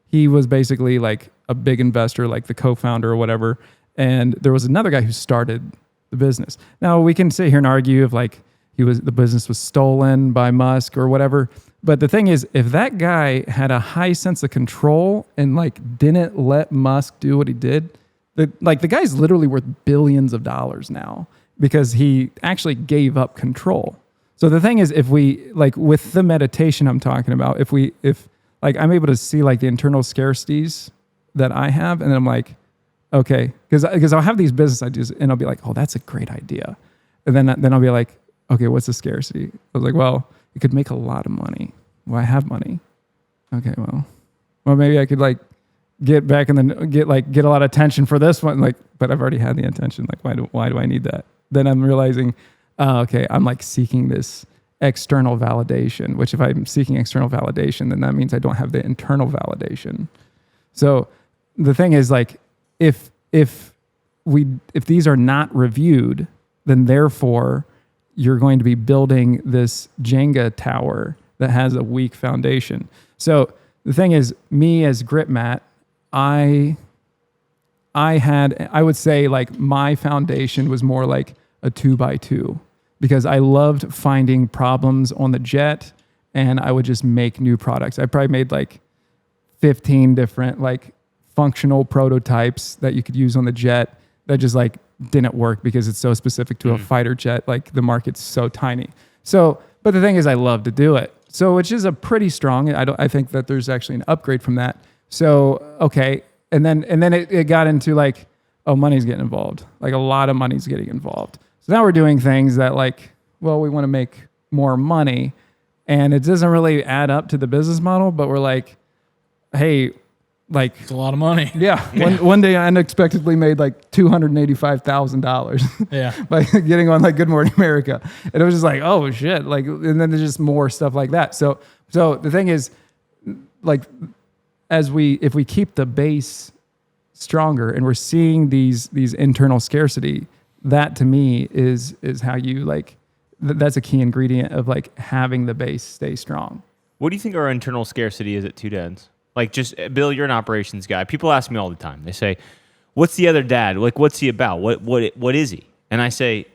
He was basically like a big investor, like the co-founder or whatever. And there was another guy who started the business. Now we can sit here and argue if like the business was stolen by Musk or whatever. But the thing is, if that guy had a high sense of control and like didn't let Musk do what he did, the guy's literally worth billions of dollars now because he actually gave up control. So the thing is, if we like with the meditation I'm talking about, if like I'm able to see like the internal scarcities that I have, and then I'm like, okay, because I'll have these business ideas, and I'll be like, oh, that's a great idea, and then I'll be like, okay, what's the scarcity? I was like, well, you could make a lot of money. Well, I have money. Okay, well, maybe I could like get back and then get a lot of attention for this one, like, but I've already had the attention. Like, why do I need that? Then I'm realizing, okay, I'm like seeking this external validation, which if I'm seeking external validation, then that means I don't have the internal validation. So the thing is like, if these are not reviewed, then therefore you're going to be building this Jenga tower that has a weak foundation. So the thing is, me as Grypmat, I would say like my foundation was more like a 2 by 2. Because I loved finding problems on the jet, and I would just make new products. I probably made like 15 different like functional prototypes that you could use on the jet that just like didn't work because it's so specific to a fighter jet. Like the market's so tiny. So But the thing is, I love to do it. So, which is a pretty strong. I think that there's actually an upgrade from that. So, okay, and then it got into like, oh, money's getting involved. Like a lot of money's getting involved. So now we're doing things that like, well, we want to make more money, and it doesn't really add up to the business model. But we're like, hey, like it's a lot of money. Yeah. One day I unexpectedly made like $285,000. Yeah. By getting on like Good Morning America. And it was just like, oh shit. Like, and then there's just more stuff like that. So the thing is, like, if we keep the base stronger and we're seeing these internal scarcity, that to me is how you like, that's a key ingredient of like having the base stay strong. What do you think our internal scarcity is at Two Dads? Like, just, Bill, you're an operations guy. People ask me all the time. They say, what's the other dad? Like, what's he about? What is he? And I say,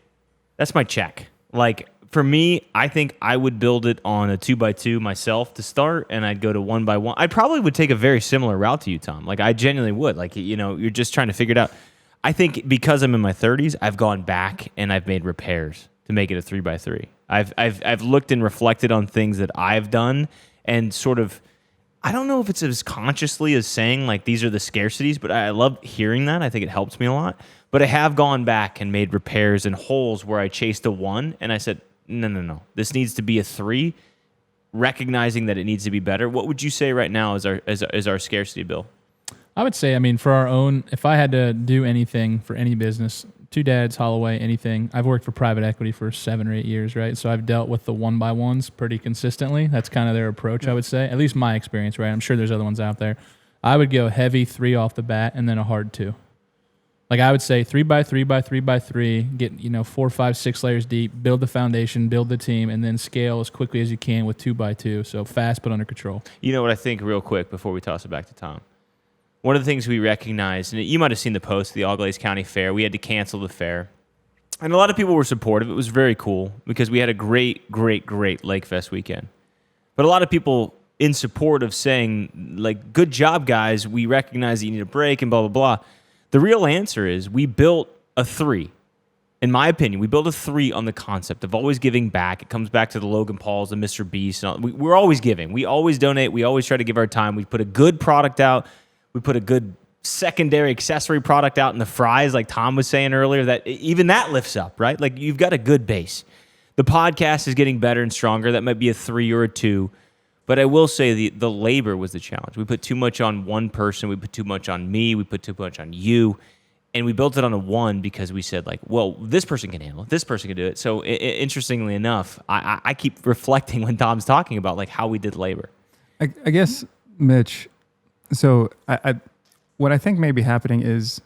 that's my check. Like, for me, I think I would build it on a 2x2 myself to start, and I'd go to 1x1. I probably would take a very similar route to you, Tom. Like, I genuinely would. Like, you know, you're just trying to figure it out. I think because I'm in my 30s, I've gone back and I've made repairs to make it a 3x3. I've looked and reflected on things that I've done and sort of, I don't know if it's as consciously as saying like these are the scarcities, but I love hearing that. I think it helps me a lot. But I have gone back and made repairs and holes where I chased a 1 and I said, no. This needs to be a 3, recognizing that it needs to be better. What would you say right now is our scarcity, Bill? I would say, I mean, for our own, if I had to do anything for any business, Two Dads, Holloway, anything, I've worked for private equity for 7 or 8 years, right? So I've dealt with the 1x1s pretty consistently. That's kind of their approach, I would say. At least my experience, right? I'm sure there's other ones out there. I would go heavy 3 off the bat and then a hard 2. Like I would say 3x3x3x3, get 4, 5, 6 layers deep, build the foundation, build the team, and then scale as quickly as you can with 2x2. So fast but under control. You know what I think real quick before we toss it back to Tom? One of the things we recognized, and you might have seen the post of the All-Glaze County Fair. We had to cancel the fair. And a lot of people were supportive. It was very cool because we had a great Lake Fest weekend. But a lot of people in support of saying, like, good job, guys. We recognize that you need a break and blah, blah, blah. The real answer is we built a 3. In my opinion, we built a 3 on the concept of always giving back. It comes back to the Logan Pauls, the Mr. Beast. We're always giving. We always donate. We always try to give our time. We put a good product out. We put a good secondary accessory product out in the fries, like Tom was saying earlier, that even that lifts up, right? Like you've got a good base. The podcast is getting better and stronger. That might be a 3 or a 2. But I will say the labor was the challenge. We put too much on one person. We put too much on me. We put too much on you. And we built it on a 1 because we said, like, well, this person can handle it. This person can do it. So interestingly enough, I keep reflecting when Tom's talking about like how we did labor. I guess, Mitch, so what I think may be happening is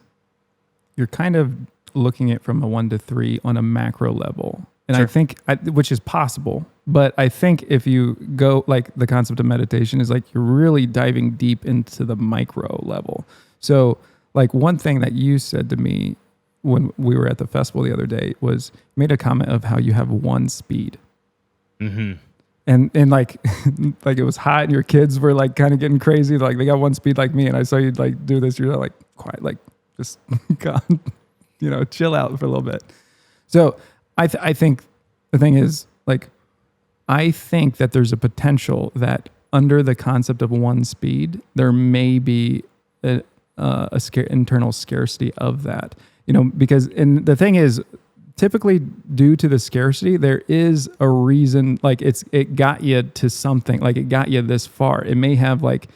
you're kind of looking at from a 1 to 3 on a macro level. And sure. I think, which is possible, but I think if you go, like the concept of meditation is like you're really diving deep into the micro level. So like one thing that you said to me when we were at the festival the other day was made a comment of how you have 1 speed. Mm-hmm. And like it was hot and your kids were like kind of getting crazy. Like they got 1 speed like me. And I saw you like do this. You're like quiet, like just chill out for a little bit. So I think the thing is like, I think that there's a potential that under the concept of 1 speed, there may be internal scarcity of that, because, and the thing is, typically due to the scarcity, there is a reason, like it got you to something, like it got you this far. It may have like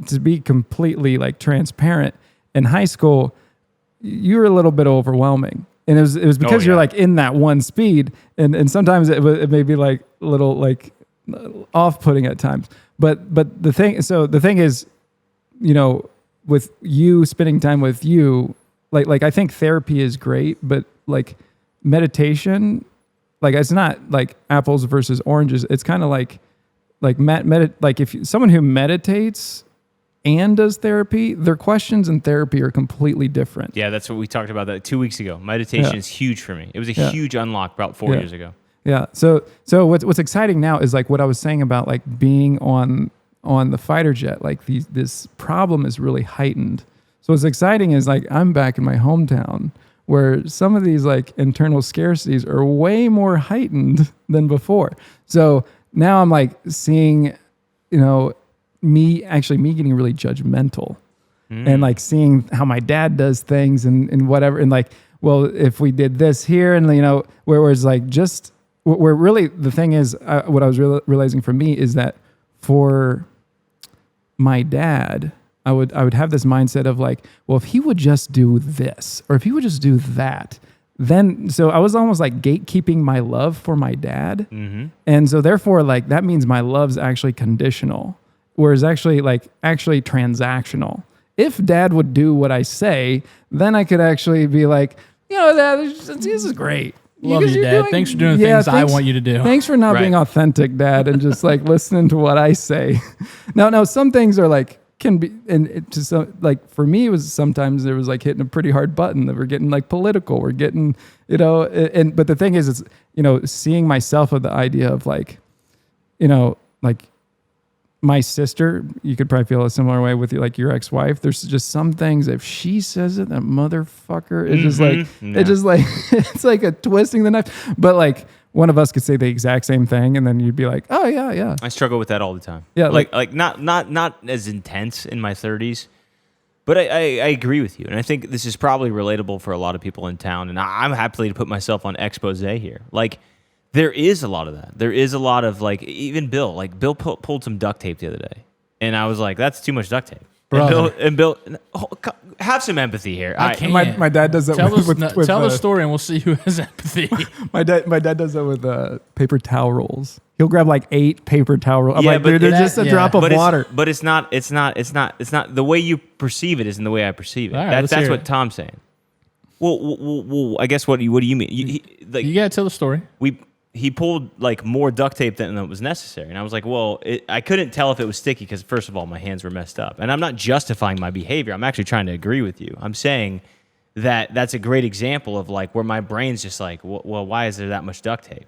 to be completely like transparent in high school, you were a little bit overwhelming. And it was because you're like in that 1 speed and sometimes it may be like a little like off-putting at times. But the thing is, with you spending time with you, like I think therapy is great, but like meditation, like it's not like apples versus oranges. It's kind of like if someone who meditates and does therapy, their questions in therapy are completely different. Yeah, that's what we talked about that 2 weeks ago. Meditation is huge for me. It was a huge unlock about 4 years ago. Yeah. So what's exciting now is like what I was saying about like being on the fighter jet. Like this problem is really heightened. So what's exciting is like I'm back in my hometown where some of these like internal scarcities are way more heightened than before. So now I'm like seeing, me getting really judgmental and like seeing how my dad does things and whatever. And like, well, if we did this here and, where it's like just where really the thing is, what I was realizing for me is that for my dad, I would have this mindset of like, well, if he would just do this or if he would just do that, then, so I was almost like gatekeeping my love for my dad. Mm-hmm. And so therefore, like, that means my love's actually conditional, whereas actually transactional. If dad would do what I say, then I could actually be like, Dad, this is great. Love you, Dad. Thanks for doing things I want you to do. Thanks for not being authentic, Dad, and just like listening to what I say. No, some things are like, can be, and it just like for me, it was sometimes there was like hitting a pretty hard button that we're getting like political. We're getting, but the thing is, seeing myself of the idea of like, like my sister, you could probably feel a similar way with your ex-wife. There's just some things, if she says it, that motherfucker is just like, it just like, it's like a twisting the knife. But like one of us could say the exact same thing, and then you'd be like, oh yeah. I struggle with that all the time. Yeah. Like not as intense in my 30s, but I agree with you. And I think this is probably relatable for a lot of people in town. And I'm happy to put myself on expose here. Like, there is a lot of that. There is a lot of like, even Bill. Like Bill pulled some duct tape the other day, and I was like, "That's too much duct tape." And Bill, have some empathy here. I can't. My dad does that. Tell the story, and we'll see who has empathy. my dad does that with paper towel rolls. He'll grab like 8 paper towel rolls. I'm like, dude, they're just a drop of water. But it's not the way you perceive it isn't the way I perceive it. Right, that's what Tom's saying. Well, I guess what do you mean? You gotta tell the story. He pulled like more duct tape than was necessary. And I was like, well, I couldn't tell if it was sticky because first of all, my hands were messed up. And I'm not justifying my behavior. I'm actually trying to agree with you. I'm saying that that's a great example of like where my brain's just like, well, why is there that much duct tape?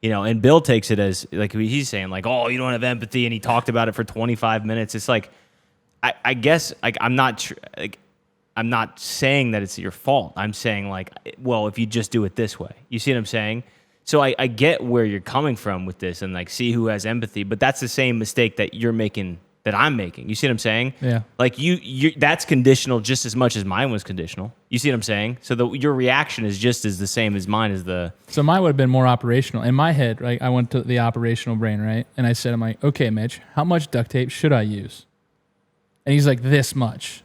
And Bill takes it as like, he's saying like, oh, you don't have empathy. And he talked about it for 25 minutes. It's like, I guess like, I'm not saying that it's your fault. I'm saying like, well, if you just do it this way, you see what I'm saying? So I get where you're coming from with this and like see who has empathy, but that's the same mistake that you're making that I'm making. You see what I'm saying? Yeah. Like you that's conditional just as much as mine was conditional. You see what I'm saying? So your reaction is just as the same as mine is the. So mine would have been more operational. In my head, right? I went to the operational brain, right? And I said, I'm like, okay, Mitch, how much duct tape should I use? And he's like, this much.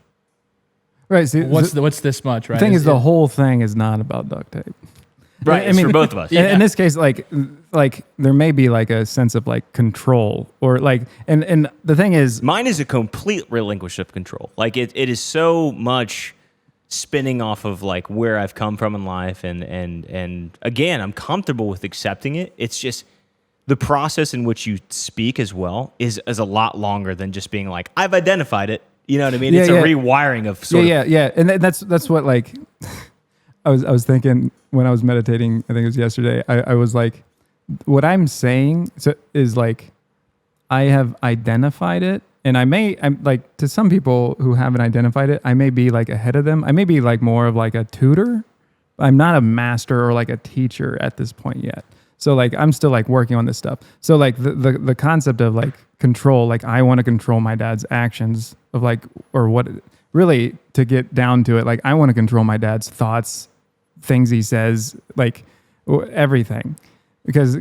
Right. See, what's this much, right? The thing is the whole thing is not about duct tape. Right, it's for both of us. In this case, like there may be like a sense of like control or like, and the thing is, mine is a complete relinquish of control. Like it is so much spinning off of like where I've come from in life, and again, I'm comfortable with accepting it. It's just the process in which you speak as well is a lot longer than just being like, I've identified it. You know what I mean? It's a rewiring of sort of. Yeah, and that's what like. I was thinking when I was meditating, I think it was yesterday, I was like, what I'm saying is like, I have identified it, and I'm like, to some people who haven't identified it, I may be like ahead of them. I may be like more of like a tutor. I'm not a master or like a teacher at this point yet. So like, I'm still like working on this stuff. So like the concept of like control, like I want to control my dad's actions of like, or what really to get down to it, like I want to control my dad's thoughts, things he says, like everything, because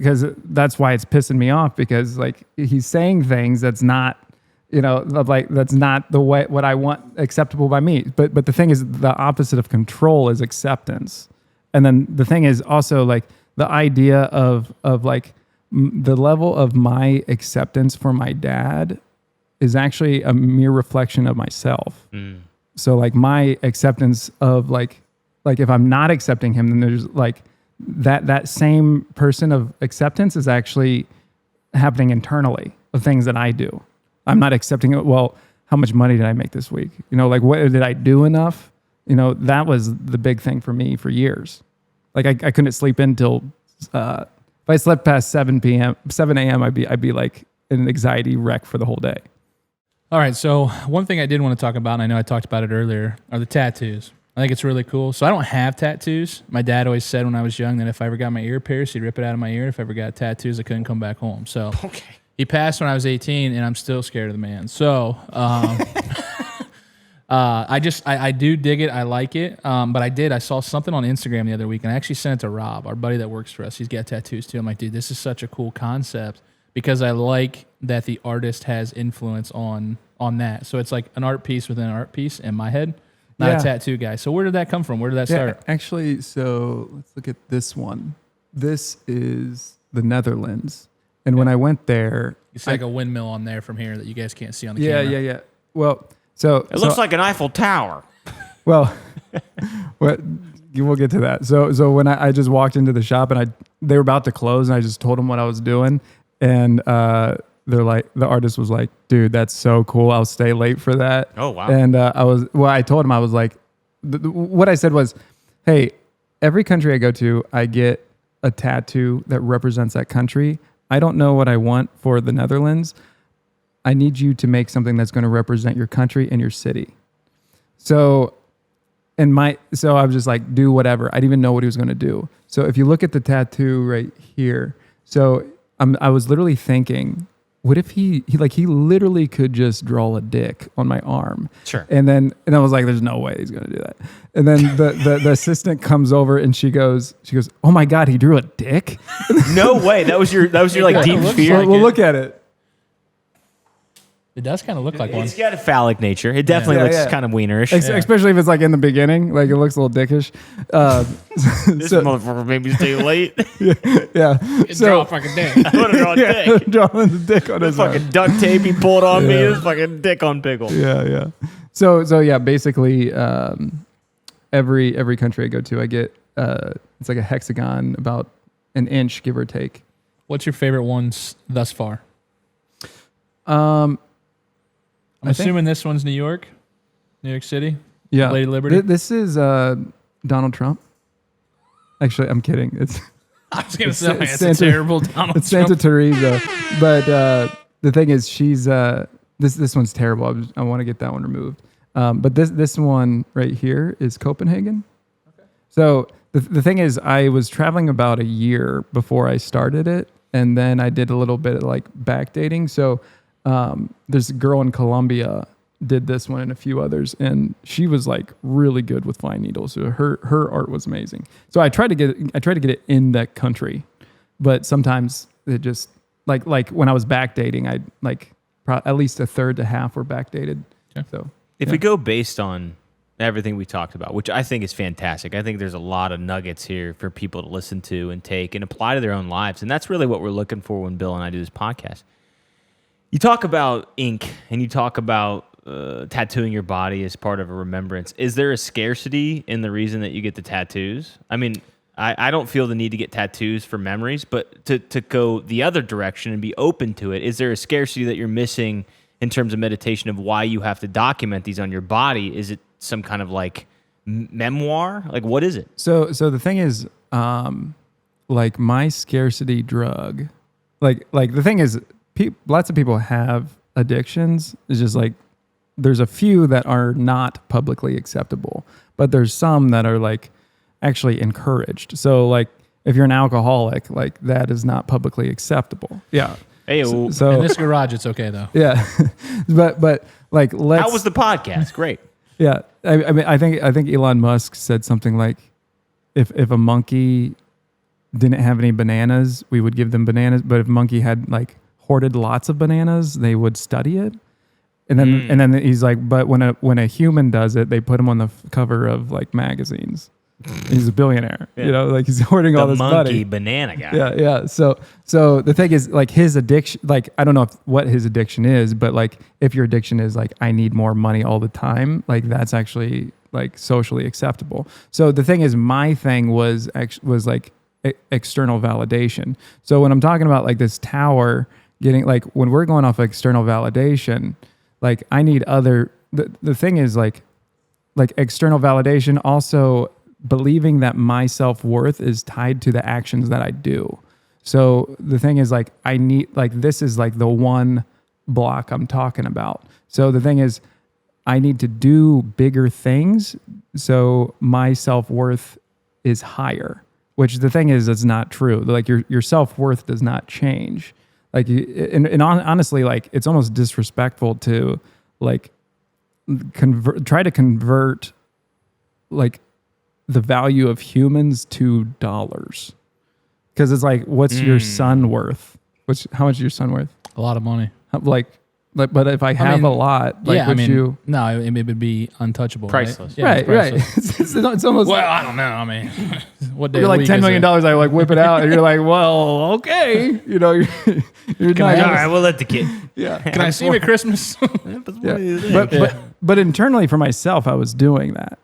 that's why it's pissing me off, because like he's saying things that's not, like that's not the way what I want acceptable by me. But the thing is, the opposite of control is acceptance. And then the thing is also like the idea of like the level of my acceptance for my dad is actually a mere reflection of myself. So like my acceptance of like if I'm not accepting him, then there's like that same person of acceptance is actually happening internally of things that I do. I'm not accepting it. Well, how much money did I make this week? Like what did I do enough? That was the big thing for me for years. Like I couldn't sleep until if I slept past 7 a.m., I'd be like an anxiety wreck for the whole day. All right. So one thing I did want to talk about, and I know I talked about it earlier, are the tattoos. I think it's really cool. So I don't have tattoos. My dad always said when I was young that if I ever got my ear pierced, he'd rip it out of my ear. If I ever got tattoos, I couldn't come back home. So he passed when I was 18, and I'm still scared of the man. So I do dig it. I like it. But I saw something on Instagram the other week, and I actually sent it to Rob, our buddy that works for us. He's got tattoos too. I'm like, dude, this is such a cool concept because I like that the artist has influence on that. So it's like an art piece within an art piece in my head. Not a tattoo guy. So where did that come from? Where did that start? Actually, so let's look at this one. This is the Netherlands. And when I went there... It's like a windmill on there from here that you guys can't see on the camera. Yeah. Well, so... It looks like an Eiffel Tower. Well, we'll get to that. So when I just walked into the shop and they were about to close and I just told them what I was doing. And they're like, the artist was like, dude, that's so cool. I'll stay late for that. Oh, wow. And I told him, I was like, what I said was, hey, every country I go to, I get a tattoo that represents that country. I don't know what I want for the Netherlands. I need you to make something that's going to represent your country and your city. So I was just like, do whatever. I didn't even know what he was going to do. So if you look at the tattoo right here, so I was literally thinking, what if he literally could just draw a dick on my arm? Sure. And I was like, there's no way he's going to do that. And then the assistant comes over and she goes, oh my God, he drew a dick? No way. That was your like deep fear. Well, look at it. It does kind of look like one. It's got a phallic nature. It definitely looks kind of wienerish. Especially if it's like in the beginning, like it looks a little dickish. This motherfucker made me stay late. Yeah. Draw a fucking dick. I want to draw a dick. Drawing the dick on his fucking arm. duct tape he pulled on me. This fucking dick on pickle. Yeah. So yeah, basically every country I go to, I get it's like a hexagon about an inch, give or take. What's your favorite ones thus far? I'm assuming this one's New York City. Yeah, Lady Liberty. This is Donald Trump. Actually, I'm kidding. I was gonna say it's a terrible Donald it's Trump. Santa Teresa, but the thing is, she's this one's terrible. I want to get that one removed. But this one right here is Copenhagen. Okay. So the thing is, I was traveling about a year before I started it, and then I did a little bit of like backdating. So there's a girl in Colombia did this one and a few others, and she was like really good with fine needles. So her art was amazing. So I tried to get it in that country, but sometimes it just like when I was backdating, I like at least a third to half were backdated. Okay. So if we go based on everything we talked about, which I think is fantastic, I think there's a lot of nuggets here for people to listen to and take and apply to their own lives, and that's really what we're looking for when Bill and I do this podcast. You talk about ink and you talk about tattooing your body as part of a remembrance. Is there a scarcity in the reason that you get the tattoos? I mean, I don't feel the need to get tattoos for memories, but to go the other direction and be open to it, is there a scarcity that you're missing in terms of meditation of why you have to document these on your body? Is it some kind of like memoir? Like, what is it? So the thing is, like my scarcity drug, like the thing is, lots of people have addictions. It's just like there's a few that are not publicly acceptable, but there's some that are like actually encouraged. So like if you're an alcoholic, like that is not publicly acceptable. Yeah. Hey, so in this garage, it's okay though. Yeah, but like how was the podcast? Great. Yeah, I mean, I think Elon Musk said something like, if a monkey didn't have any bananas, we would give them bananas. But if a monkey had like hoarded lots of bananas, they would study it. And then he's like, but when a human does it, they put him on the cover of like magazines. He's a billionaire, you know, like he's hoarding all this money. The monkey banana guy. Yeah. So the thing is, like his addiction, like I don't know what his addiction is, but like if your addiction is like I need more money all the time, like that's actually like socially acceptable. So the thing is, my thing was like external validation. So when I'm talking about like this tower getting like when we're going off external validation, like I need other. The thing is like external validation also. Believing that my self-worth is tied to the actions that I do. So the thing is like, I need, like, this is like the one block I'm talking about. So the thing is, I need to do bigger things, so my self-worth is higher. Which the thing is, it's not true. Like your self-worth does not change. Like, honestly, like it's almost disrespectful to like try to convert like the value of humans to dollars. Because it's like, what's your son worth? How much is your son worth? A lot of money. But if I have a lot, like, would you? No, it would be untouchable. Priceless. Right? Right. Priceless. It's almost. Well, I don't know. I mean, what day? You're like $10 million. I like whip it out, and you're like, well, okay. You're all right, we'll let the kid. Yeah. Can I see him at Christmas? But internally for myself, I was doing that.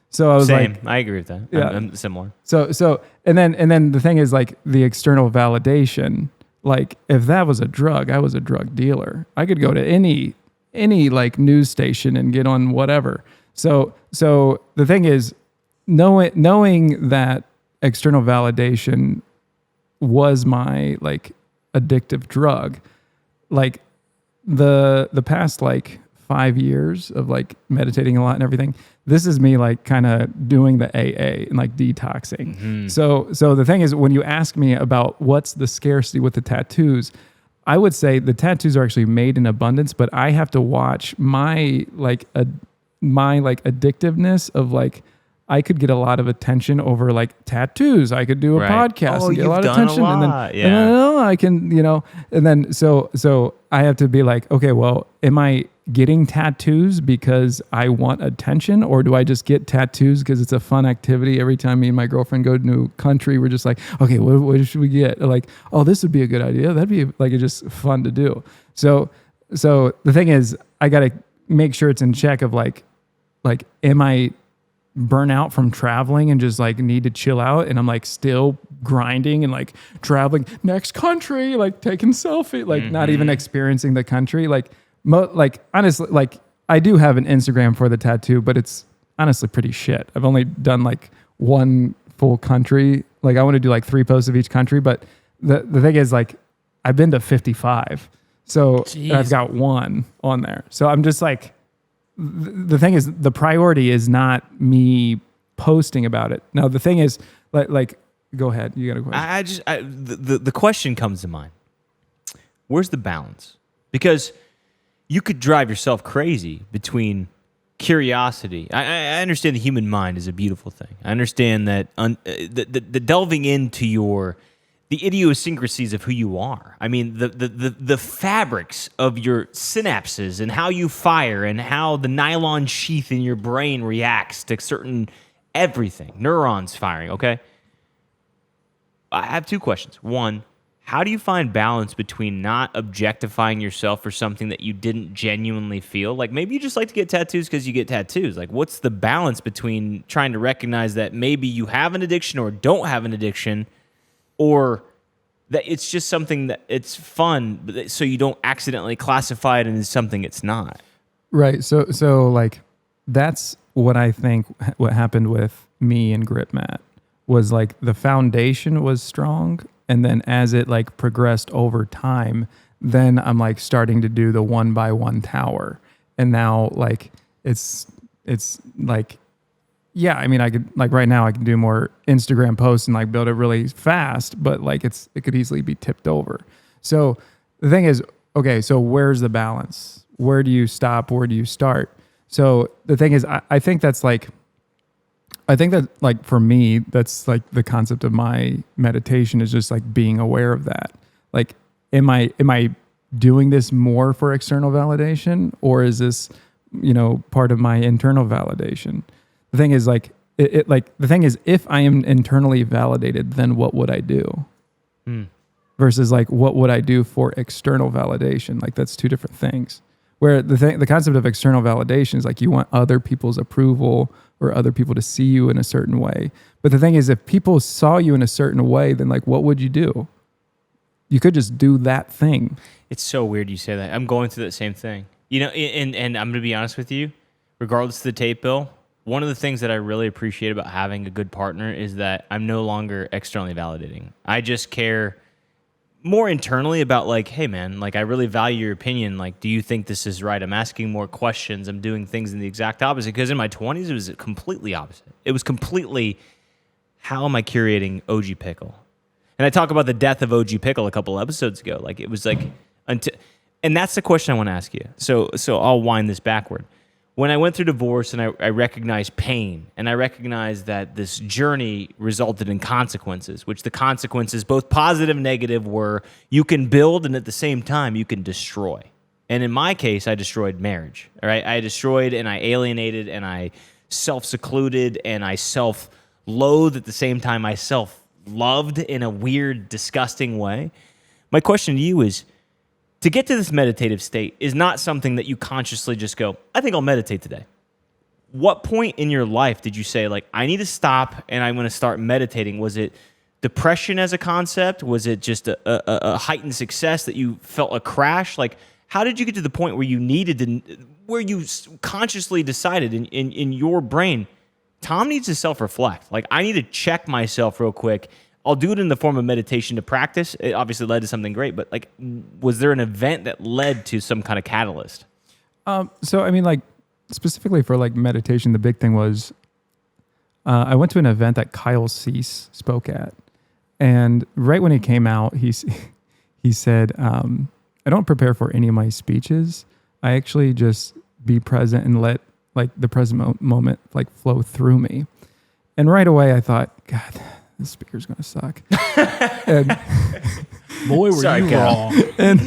So I was Same. like, I agree with that. Yeah. I'm similar. So and then the thing is like the external validation. Like if that was a drug, I was a drug dealer. I could go to any like news station and get on whatever. So the thing is, knowing that external validation was my like addictive drug, like the past like 5 years of like meditating a lot and everything, this is me like kind of doing the AA and like detoxing. Mm-hmm. So the thing is, when you ask me about what's the scarcity with the tattoos, I would say the tattoos are actually made in abundance, but I have to watch my addictiveness of like, I could get a lot of attention over like tattoos. I could do a podcast and get a lot of attention. And then I can, and then so I have to be like, okay, well, am I getting tattoos because I want attention, or do I just get tattoos because it's a fun activity? Every time me and my girlfriend go to a new country, we're just like, okay, what should we get? Like, oh, this would be a good idea. That'd be like, it's just fun to do. So the thing is, I got to make sure it's in check of like, am I burn out from traveling and just like need to chill out, and I'm like still grinding and like traveling next country, like taking selfie, like not even experiencing the country. Like honestly, like I do have an Instagram for the tattoo, but it's honestly pretty shit. I've only done like one full country. Like I want to do like 3 posts of each country, but the thing is like I've been to 55, so I've got 1 on there. So I'm just like, the thing is, the priority is not me posting about it. Now, the thing is, like go ahead. You got a question. The question comes to mind. Where's the balance? Because you could drive yourself crazy between curiosity. I understand the human mind is a beautiful thing. I understand that the delving into the idiosyncrasies of who you are. I mean, the fabrics of your synapses and how you fire and how the nylon sheath in your brain reacts to certain everything. Neurons firing, okay? I have 2 questions. 1, how do you find balance between not objectifying yourself for something that you didn't genuinely feel? Like maybe you just like to get tattoos because you get tattoos. Like what's the balance between trying to recognize that maybe you have an addiction or don't have an addiction, or that it's just something that it's fun, so you don't accidentally classify it as something it's not? Right. So like that's what I think what happened with me and Grypmat was like the foundation was strong, and then as it like progressed over time, then I'm like starting to do the 1x1 tower, and now like it's like, yeah, I mean, I could like right now I can do more Instagram posts and like build it really fast, but like it could easily be tipped over. So the thing is, okay, so where's the balance? Where do you stop? Where do you start? So the thing is, I think that like for me, that's like the concept of my meditation is just like being aware of that. Like, am I doing this more for external validation, or is this, part of my internal validation? The thing is like, the thing is, if I am internally validated, then what would I do? Versus like, what would I do for external validation? Like that's 2 different things. Where the concept of external validation is like you want other people's approval or other people to see you in a certain way. But the thing is, if people saw you in a certain way, then like, what would you do? You could just do that thing. It's so weird you say that. I'm going through that same thing. And I'm going to be honest with you, regardless of the tape bill, one of the things that I really appreciate about having a good partner is that I'm no longer externally validating. I just care more internally about like, hey man, like I really value your opinion. Like, do you think this is right? I'm asking more questions. I'm doing things in the exact opposite. Because in my 20s, it was completely opposite. It was completely, how am I curating OG Pickle? And I talk about the death of OG Pickle a couple episodes ago. Like it was like, and that's the question I want to ask you. So I'll wind this backward. When I went through divorce and I recognized pain, and I recognized that this journey resulted in consequences, which the consequences, both positive and negative, were you can build and at the same time you can destroy. And in my case, I destroyed marriage. All right, I destroyed and I alienated and I self-secluded and I self-loathed at the same time I self-loved in a weird, disgusting way. My question to you is, to get to this meditative state is not something that you consciously just go, I think I'll meditate today. What point in your life did you say, like, I need to stop and I'm going to start meditating? Was it depression as a concept? Was it just a heightened success that you felt a crash? Like, how did you get to the point where you needed to, where you consciously decided in your brain, Tom needs to self-reflect. Like, I need to check myself real quick. I'll do it in the form of meditation to practice. It obviously led to something great, but like, was there an event that led to some kind of catalyst? So, I mean, like specifically for like meditation, the big thing was I went to an event that Kyle Cease spoke at. And right when he came out, he said, I don't prepare for any of my speeches. I actually just be present and let like the present moment like flow through me. And right away I thought, God, this speaker's going to suck. And boy, were Sorry, you Cal. wrong. and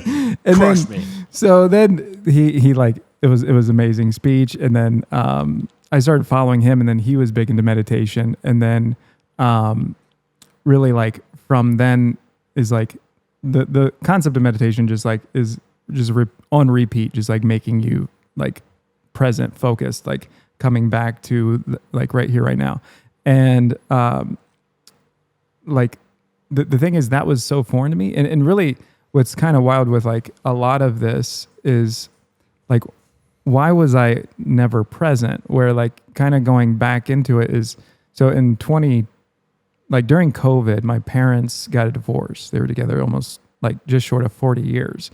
Crush then, me. So then he like, it was amazing speech. And then I started following him, and then he was big into meditation. And then really like from then is like the concept of meditation just like is just on repeat, just like making you like present, focused, like coming back to like right here, right now. And like the thing is that was so foreign to me. And really what's kind of wild with like a lot of this is like, why was I never present? Where like kind of going back into it is, so in during COVID, my parents got a divorce. They were together almost like just short of 40 years.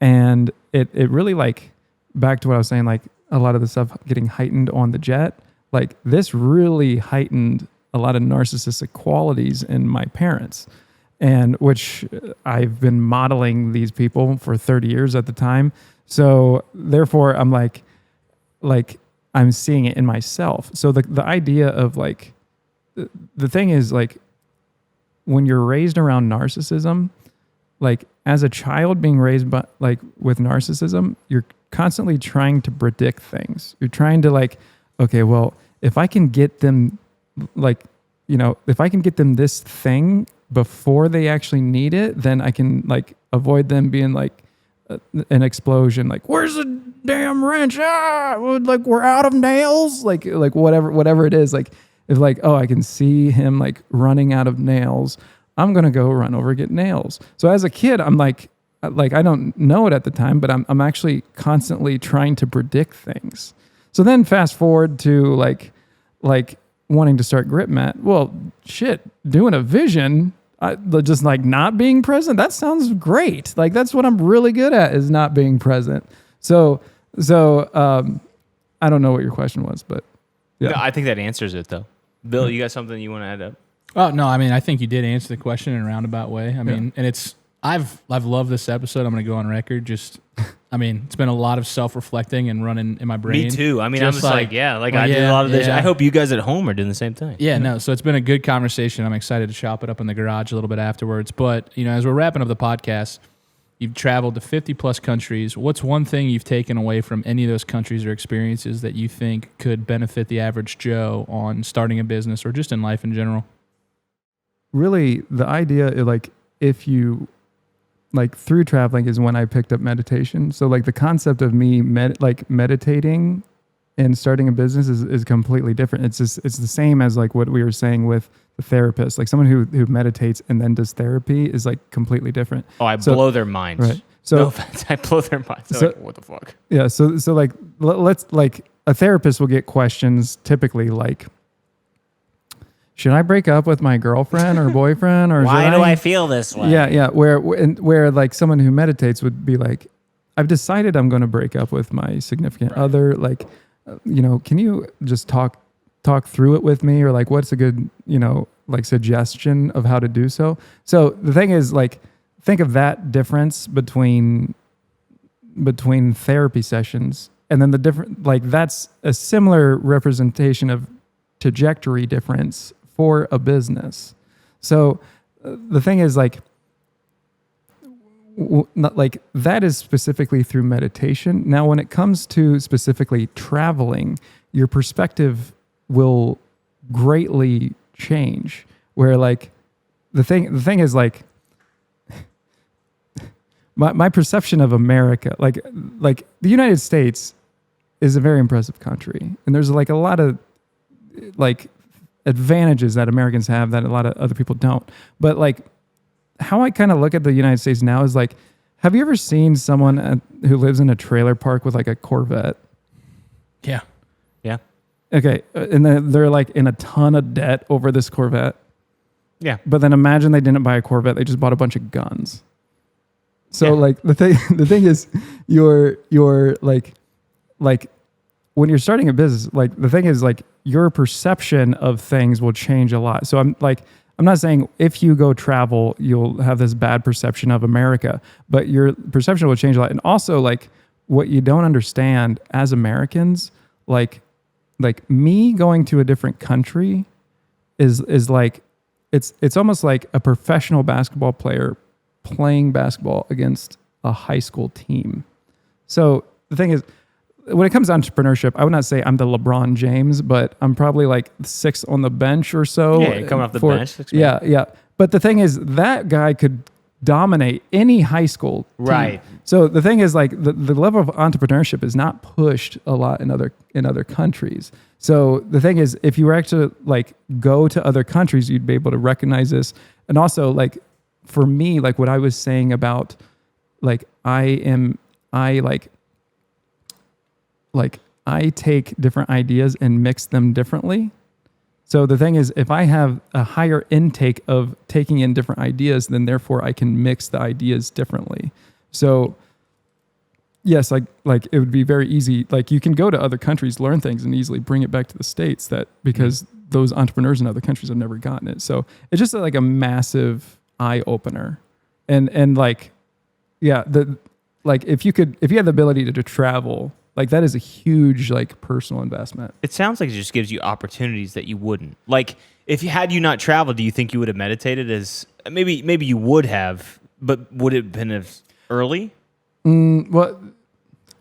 And it really like, back to what I was saying, like a lot of the stuff getting heightened on the jet, like this really heightened a lot of narcissistic qualities in my parents, and which I've been modeling these people for 30 years at the time. So therefore I'm like I'm seeing it in myself. So the idea of like, the thing is like, when you're raised around narcissism, like as a child being raised by like with narcissism, you're constantly trying to predict things. You're trying to like, okay, well, if I can get them like, you know, if I can get them this thing before they actually need it, then I can like avoid them being like an explosion. Like, where's the damn wrench? Like we're out of nails. Like whatever it is. Like if like, oh, I can see him like running out of nails, I'm gonna go run over get nails. So as a kid, I'm like I don't know it at the time, but I'm actually constantly trying to predict things. So then fast forward to like wanting to start Grypmat. Well, shit, doing a vision, just like not being present, that sounds great. Like that's what I'm really good at, is not being present. So I don't know what your question was, but yeah. No, I think that answers it though. Bill, you got something you want to add up? Oh no, I mean I think you did answer the question in a roundabout way. I mean, and it's I've loved this episode. I'm going to go on record. Just, I mean, it's been a lot of self-reflecting and running in my brain. Me too. I mean, I'm just like well, I did a lot of this. I hope you guys at home are doing the same thing. Yeah, no. So it's been a good conversation. I'm excited to chop it up in the garage a little bit afterwards. But, you know, as we're wrapping up the podcast, you've traveled to 50 plus countries. What's one thing you've taken away from any of those countries or experiences that you think could benefit the average Joe on starting a business or just in life in general? Really, the idea, like, if you, like, through traveling is when I picked up meditation. So, like, the concept of me, meditating and starting a business is completely different. It's just, it's the same as, like, what we were saying with the therapist. Like, someone who meditates and then does therapy is, like, completely different. Oh, I blow their minds. Right. So, no offense, I blow their minds. They're like, what the fuck? Yeah, so like, let's, like, a therapist will get questions typically like, should I break up with my girlfriend or boyfriend, or why do I feel this way? Yeah. Where like someone who meditates would be like, I've decided I'm going to break up with my significant other. Like, can you just talk through it with me, or like, what's a good, like suggestion of how to do so? So the thing is, like, think of that difference between therapy sessions, and then the different, like, that's a similar representation of trajectory difference for a business. So the thing is, like, not like that is specifically through meditation. Now, when it comes to specifically traveling, your perspective will greatly change. Where like the thing is, like, my perception of America, like the United States is a very impressive country, and there's like a lot of like advantages that Americans have that a lot of other people don't. But like, how I kind of look at the United States now is like, have you ever seen someone who lives in a trailer park with like a Corvette? Yeah. Yeah. Okay. And they're like in a ton of debt over this Corvette. Yeah. But then imagine they didn't buy a Corvette. They just bought a bunch of guns. So like the thing is, you're like when you're starting a business, like the thing is, like, your perception of things will change a lot. So I'm not saying if you go travel, you'll have this bad perception of America, but your perception will change a lot. And also, like, what you don't understand as Americans, like me going to a different country is like, it's almost like a professional basketball player playing basketball against a high school team. So the thing is, when it comes to entrepreneurship, I would not say I'm the LeBron James, but I'm probably like sixth on the bench or so. Yeah, you're coming off the bench. Yeah. But the thing is, that guy could dominate any high school team. Right. So the thing is, like, the level of entrepreneurship is not pushed a lot in other countries. So the thing is, if you were actually like go to other countries, you'd be able to recognize this. And also, like, for me, like what I was saying about, like, I take different ideas and mix them differently. So the thing is, if I have a higher intake of taking in different ideas, then therefore I can mix the ideas differently. So yes, like it would be very easy. Like, you can go to other countries, learn things, and easily bring it back to the States, that because those entrepreneurs in other countries have never gotten it. So it's just like a massive eye opener. And like, yeah, if you had the ability to travel, like, that is a huge, like, personal investment. It sounds like it just gives you opportunities that you wouldn't. Like, if you had not traveled, do you think you would have meditated as maybe you would have, but would it have been as early? Well,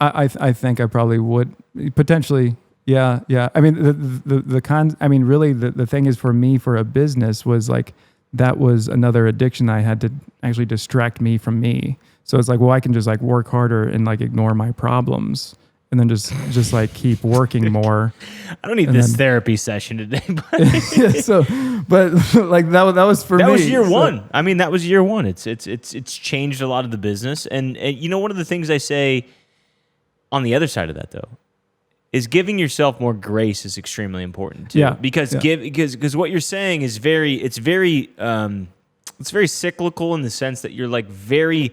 I think I probably would potentially. Yeah. I mean, really the thing is, for me, for a business, was like, that was another addiction I had to actually distract me from me. So it's like, well, I can just like work harder and like ignore my problems, and then just like keep working more. I don't need this therapy session today, but like that was for me. That was year one. I mean, that was year one. It's changed a lot of the business, and one of the things I say on the other side of that, though, is giving yourself more grace is extremely important too. Yeah. Because what you're saying is very cyclical, in the sense that you're like very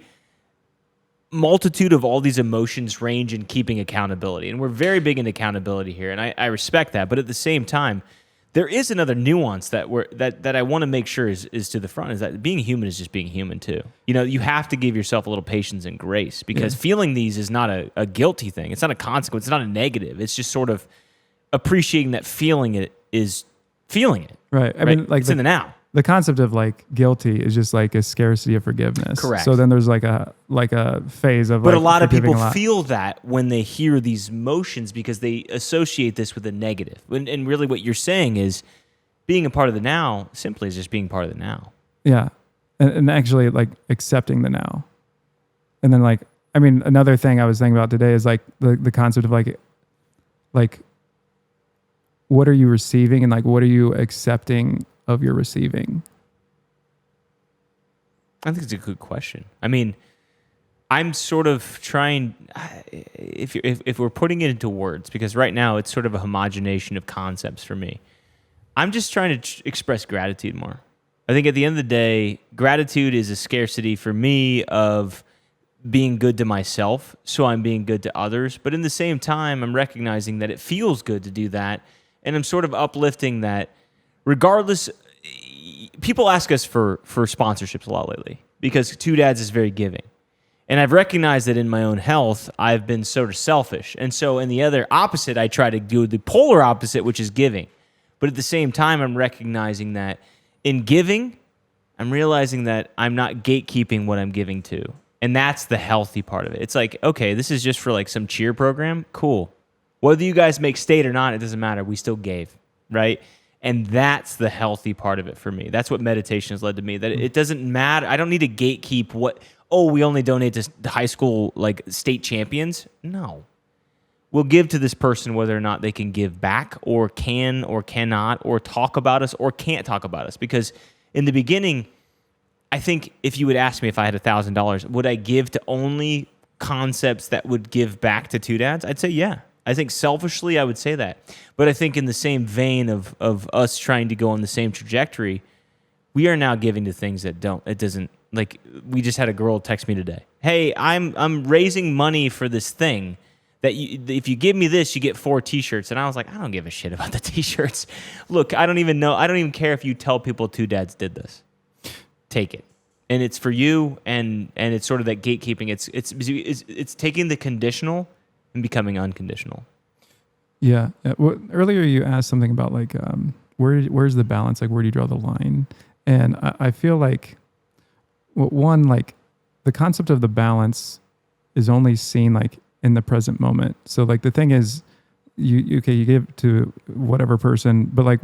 multitude of all these emotions range in keeping accountability. And we're very big in accountability here, and I respect that. But at the same time, there is another nuance that I want to make sure is to the front, is that being human is just being human too. You have to give yourself a little patience and grace, because feeling these is not a guilty thing. It's not a consequence. It's not a negative. It's just sort of appreciating that feeling it is feeling it. Right. I mean, like, it's in the now. The concept of like guilty is just like a scarcity of forgiveness. Correct. So then there's like a phase of, but like, a lot of people forgiving a lot. feel that when they hear these emotions, because they associate this with a negative. And really what you're saying is being a part of the now simply is just being part of the now. Yeah. And actually, like, accepting the now. And then, like, I mean, another thing I was thinking about today is like the concept of like what are you receiving, and like what are you accepting of your receiving? I think it's a good question. I mean, I'm sort of trying, if we're putting it into words, because right now it's sort of a homogenation of concepts for me. I'm just trying to express gratitude more. I think at the end of the day, gratitude is a scarcity for me of being good to myself, so I'm being good to others. But in the same time, I'm recognizing that it feels good to do that, and I'm sort of uplifting that regardless. People ask us for sponsorships a lot lately because Two Dads is very giving. And I've recognized that in my own health, I've been sort of selfish. And so in the other opposite, I try to do the polar opposite, which is giving. But at the same time, I'm recognizing that in giving, I'm realizing that I'm not gatekeeping what I'm giving to. And that's the healthy part of it. It's like, okay, this is just for like some cheer program. Cool. Whether you guys make state or not, it doesn't matter. We still gave, right? And that's the healthy part of it for me. That's what meditation has led to me. That it doesn't matter. I don't need to gatekeep we only donate to high school like state champions. No. We'll give to this person whether or not they can give back or can or cannot or talk about us or can't talk about us. Because in the beginning, I think if you would ask me if I had $1,000, would I give to only concepts that would give back to Two Dads? I'd say yeah. I think selfishly I would say that. But I think in the same vein of us trying to go on the same trajectory, we are now giving to things that don't. It doesn't, like, we just had a girl text me today. Hey, I'm raising money for this thing that if you give me this, you get 4 T-shirts. And I was like, I don't give a shit about the T-shirts. Look, I don't even care if you tell people Two Dads did this. Take it. And it's for you, and it's sort of that gatekeeping. It's taking the conditional and becoming unconditional. Yeah. Well, earlier you asked something about like where's the balance? Like where do you draw the line? And I feel like one, like the concept of the balance is only seen like in the present moment. So like the thing is, you give to whatever person, but like,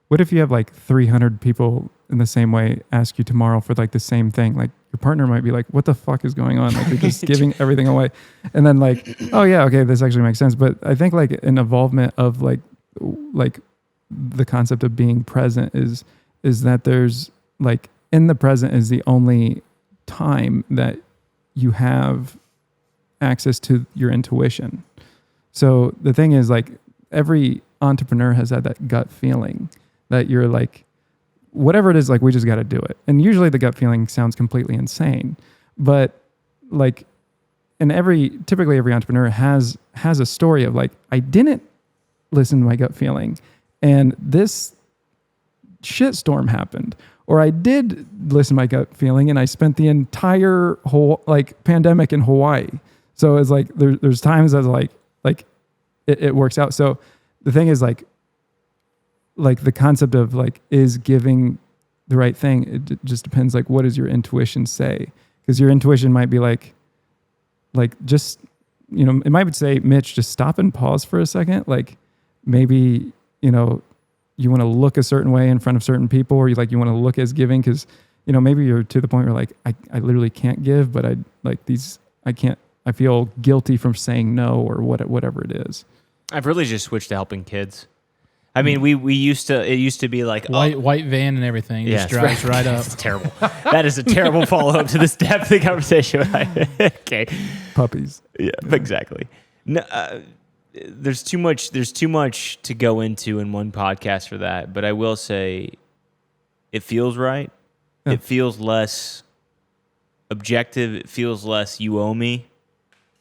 what if you have like 300 people in the same way ask you tomorrow for like the same thing? Like your partner might be like, what the fuck is going on? Like you're just giving everything away. And then like, oh yeah, okay, this actually makes sense. But I think like an involvement of like the concept of being present is that there's like in the present is the only time that you have access to your intuition. So the thing is like every entrepreneur has had that gut feeling that you're like, whatever it is, like we just got to do it. And usually the gut feeling sounds completely insane, but like typically every entrepreneur has a story of like, I didn't listen to my gut feeling and this shitstorm happened, or I did listen to my gut feeling and I spent the entire whole like pandemic in Hawaii. So it's like, there's times that like it works out. So the thing is like the concept of like, is giving the right thing? It just depends. Like, what does your intuition say? Because your intuition might be like just, it might say, Mitch, just stop and pause for a second. Like maybe, you want to look a certain way in front of certain people, or you want to look as giving. Cause maybe you're to the point where like, I literally can't give, but I feel guilty from saying no or whatever it is. I've really just switched to helping kids. I mean, it used to be like white van and everything. Just drives right up. It's terrible. That is a terrible follow-up to this depth of the conversation. Okay. Puppies. Yeah, exactly. No, there's too much to go into in one podcast for that, but I will say it feels right. Yeah. It feels less objective. It feels less you owe me.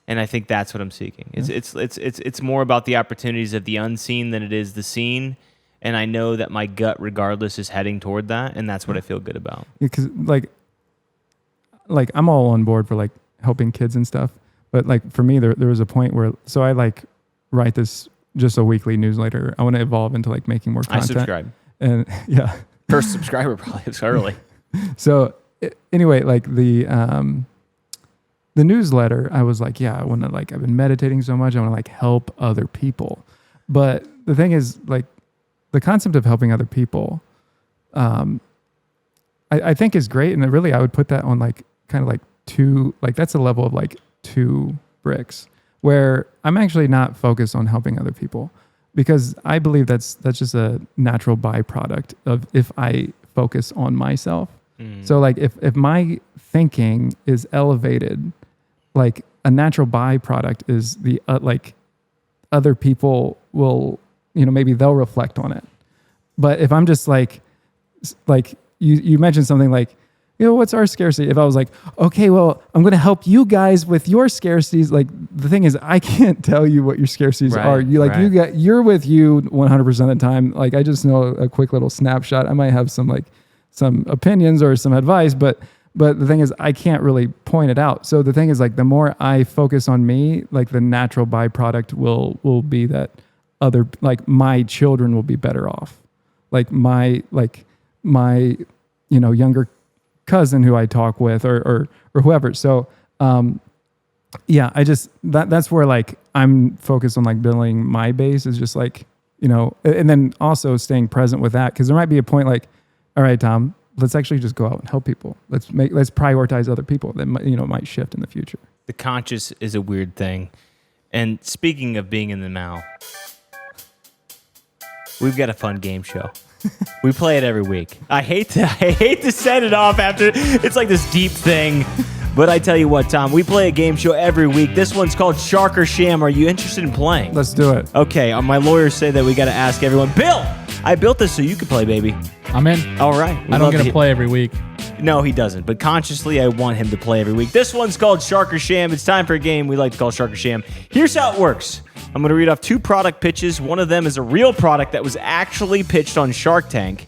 And I think that's what I'm seeking. It's more about the opportunities of the unseen than it is the seen. And I know that my gut, regardless, is heading toward that, and that's what I feel good about. Because like I'm all on board for like helping kids and stuff, but like for me, there was a point where I like write this just a weekly newsletter. I want to evolve into like making more content. I subscribe, and yeah, first subscriber probably was early. So anyway, like the newsletter, I was like, yeah, I want to like, I've been meditating so much. I want to like help other people. But the thing is like the concept of helping other people, I think is great. And really, I would put that on like kind of like 2, like that's a level of like 2 bricks where I'm actually not focused on helping other people because I believe that's just a natural byproduct of if I focus on myself. So like if my thinking is elevated, like a natural byproduct is like other people will, maybe they'll reflect on it. But if I'm just like you mentioned something like, what's our scarcity? If I was like, okay, well, I'm going to help you guys with your scarcities. Like the thing is, I can't tell you what your scarcities are. You're with you 100% of the time. Like I just know a quick little snapshot. I might have some opinions or some advice, but the thing is, I can't really point it out. So the thing is, like the more I focus on me, like the natural byproduct will be that my children will be better off. Like my younger cousin who I talk with or whoever. So, that's where like I'm focused on like building my base is just like, and then also staying present with that. Cause there might be a point like, all right, Tom, let's actually just go out and help people. Let's prioritize other people that might shift in the future. The conscious is a weird thing. And speaking of being in the now, we've got a fun game show. We play it every week. I hate to set it off after it's like this deep thing, but I tell you what, Tom, we play a game show every week. This one's called Shark or Sham. Are you interested in playing? Let's do it. Okay, my lawyers say that we got to ask everyone. Bill, I built this so you could play, baby. I'm in. All right. I don't get to play every week. No, he doesn't. But consciously, I want him to play every week. This one's called Shark or Sham. It's time for a game we like to call Shark or Sham. Here's how it works. I'm going to read off 2 product pitches. One of them is a real product that was actually pitched on Shark Tank.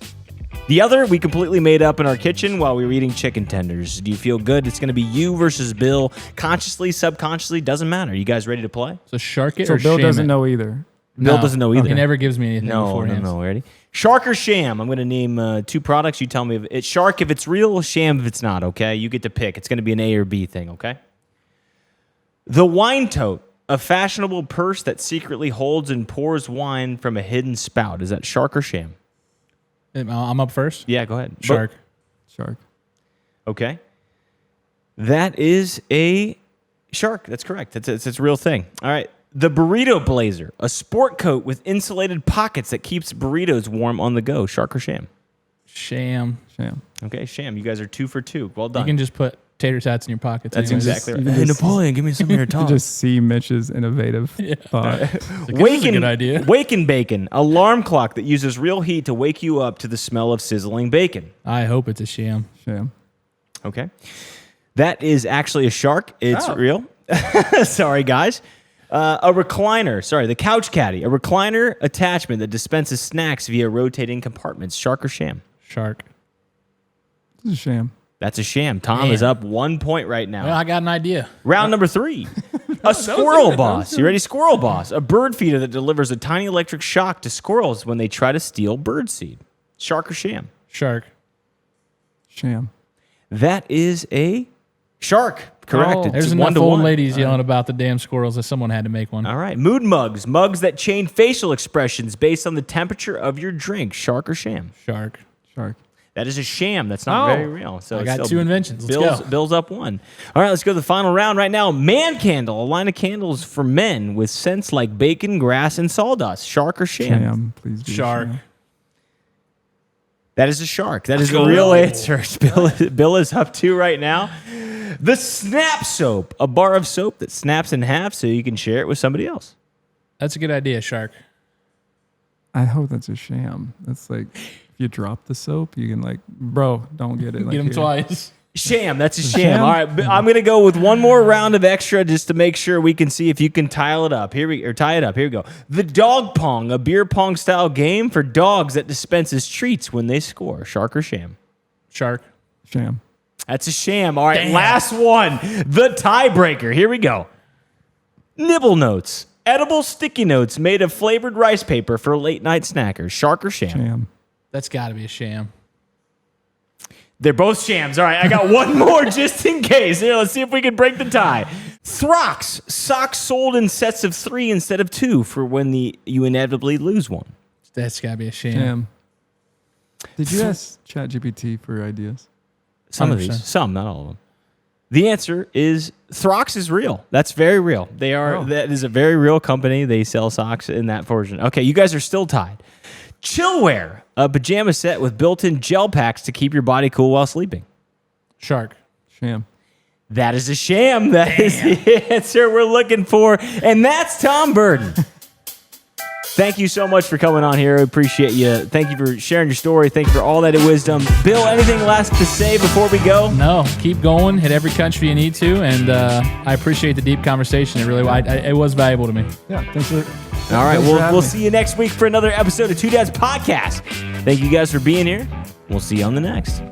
The other, we completely made up in our kitchen while we were eating chicken tenders. Do you feel good? It's going to be you versus Bill. Consciously, subconsciously, doesn't matter. You guys ready to play? So shark it so or Bill sham doesn't it? know either. Bill doesn't know either. He never gives me anything beforehand. No. Ready? Shark or Sham? I'm going to name 2 products. You tell me if it's shark if it's real, sham if it's not, okay? You get to pick. It's going to be an A or B thing, okay? The Wine Tote, a fashionable purse that secretly holds and pours wine from a hidden spout. Is that shark or sham? I'm up first? Yeah, go ahead. Shark. Shark. Okay. That is a shark. That's correct. It's a real thing. All right. The Burrito Blazer, a sport coat with insulated pockets that keeps burritos warm on the go. Shark or sham? Sham. Okay, sham. You guys are 2 for 2. Well done. You can just put tater tots in your pockets. That's anyways. exactly right. Hey, Napoleon, give me some of your You Tom. just see Mitch's innovative thought. This is a good idea. Wake and Bacon, alarm clock that uses real heat to wake you up to the smell of sizzling bacon. I hope it's a sham. Sham. Okay. That is actually a shark. It's real. Sorry, guys. A recliner. Sorry, the Couch Caddy. A recliner attachment that dispenses snacks via rotating compartments. Shark or sham? Shark. This is a sham. That's a sham. Tom is up 1 point right now. Well, I got an idea. Round number 3. A squirrel boss. You ready? Squirrel boss. A bird feeder that delivers a tiny electric shock to squirrels when they try to steal birdseed. Shark or sham? Shark. Sham. That is a shark. Correct. Oh, It's there's 1 enough to old 1. ladies yelling about the damn squirrels that someone had to make one. All right. Mood mugs. Mugs that change facial expressions based on the temperature of your drink. Shark or sham? Shark. Shark. That is a sham. That's not very real. So I it's got still 2 inventions. Let's go. Bill's up 1. All right, let's go to the final round right now. Man Candle, a line of candles for men with scents like bacon, grass, and sawdust. Shark or sham? Sham. Please be Shark. sham. That is a shark. That is the real answer. Bill is up 2 right now. The Snap Soap, a bar of soap that snaps in half so you can share it with somebody else. That's a good idea, Shark. I hope that's a sham. That's like, if you drop the soap, you can like, bro, don't get it. Like Get them here. twice. Sham. That's a sham. Sham? All right, I'm going to go with one more round of extra just to make sure we can see if you can tie it up. Here we go. The Dog Pong, a beer pong style game for dogs that dispenses treats when they score. Shark or sham? Shark. Sham. That's a sham. All right, last one. The tiebreaker. Here we go. Nibble Notes, edible sticky notes made of flavored rice paper for late night snackers. Shark or sham? Sham. That's got to be a sham. They're both shams. All right, I got one more just in case. Here, let's see if we can break the tie. Throx, socks sold in sets of 3 instead of 2 for when you inevitably lose one. That's got to be a sham. Sham. Did you ask ChatGPT for ideas? Some of 100%. these, some, not all of them. The answer is Throx is real. That's very real. They are. Oh. That is a very real company. They sell socks in that version. Okay, you guys are still tied. Chillwear, a pajama set with built-in gel packs to keep your body cool while sleeping. Shark. Sham. That is a sham. That is the answer we're looking for. And that's Tom Burden. Thank you so much for coming on here. I appreciate you. Thank you for sharing your story. Thank you for all that wisdom. Bill, anything last to say before we go? No, keep going. Hit every country you need to. And I appreciate the deep conversation. It really it was valuable to me. Yeah, thanks for all right, we'll see you next week for another episode of Two Dads Podcast. Thank you guys for being here. We'll see you on the next.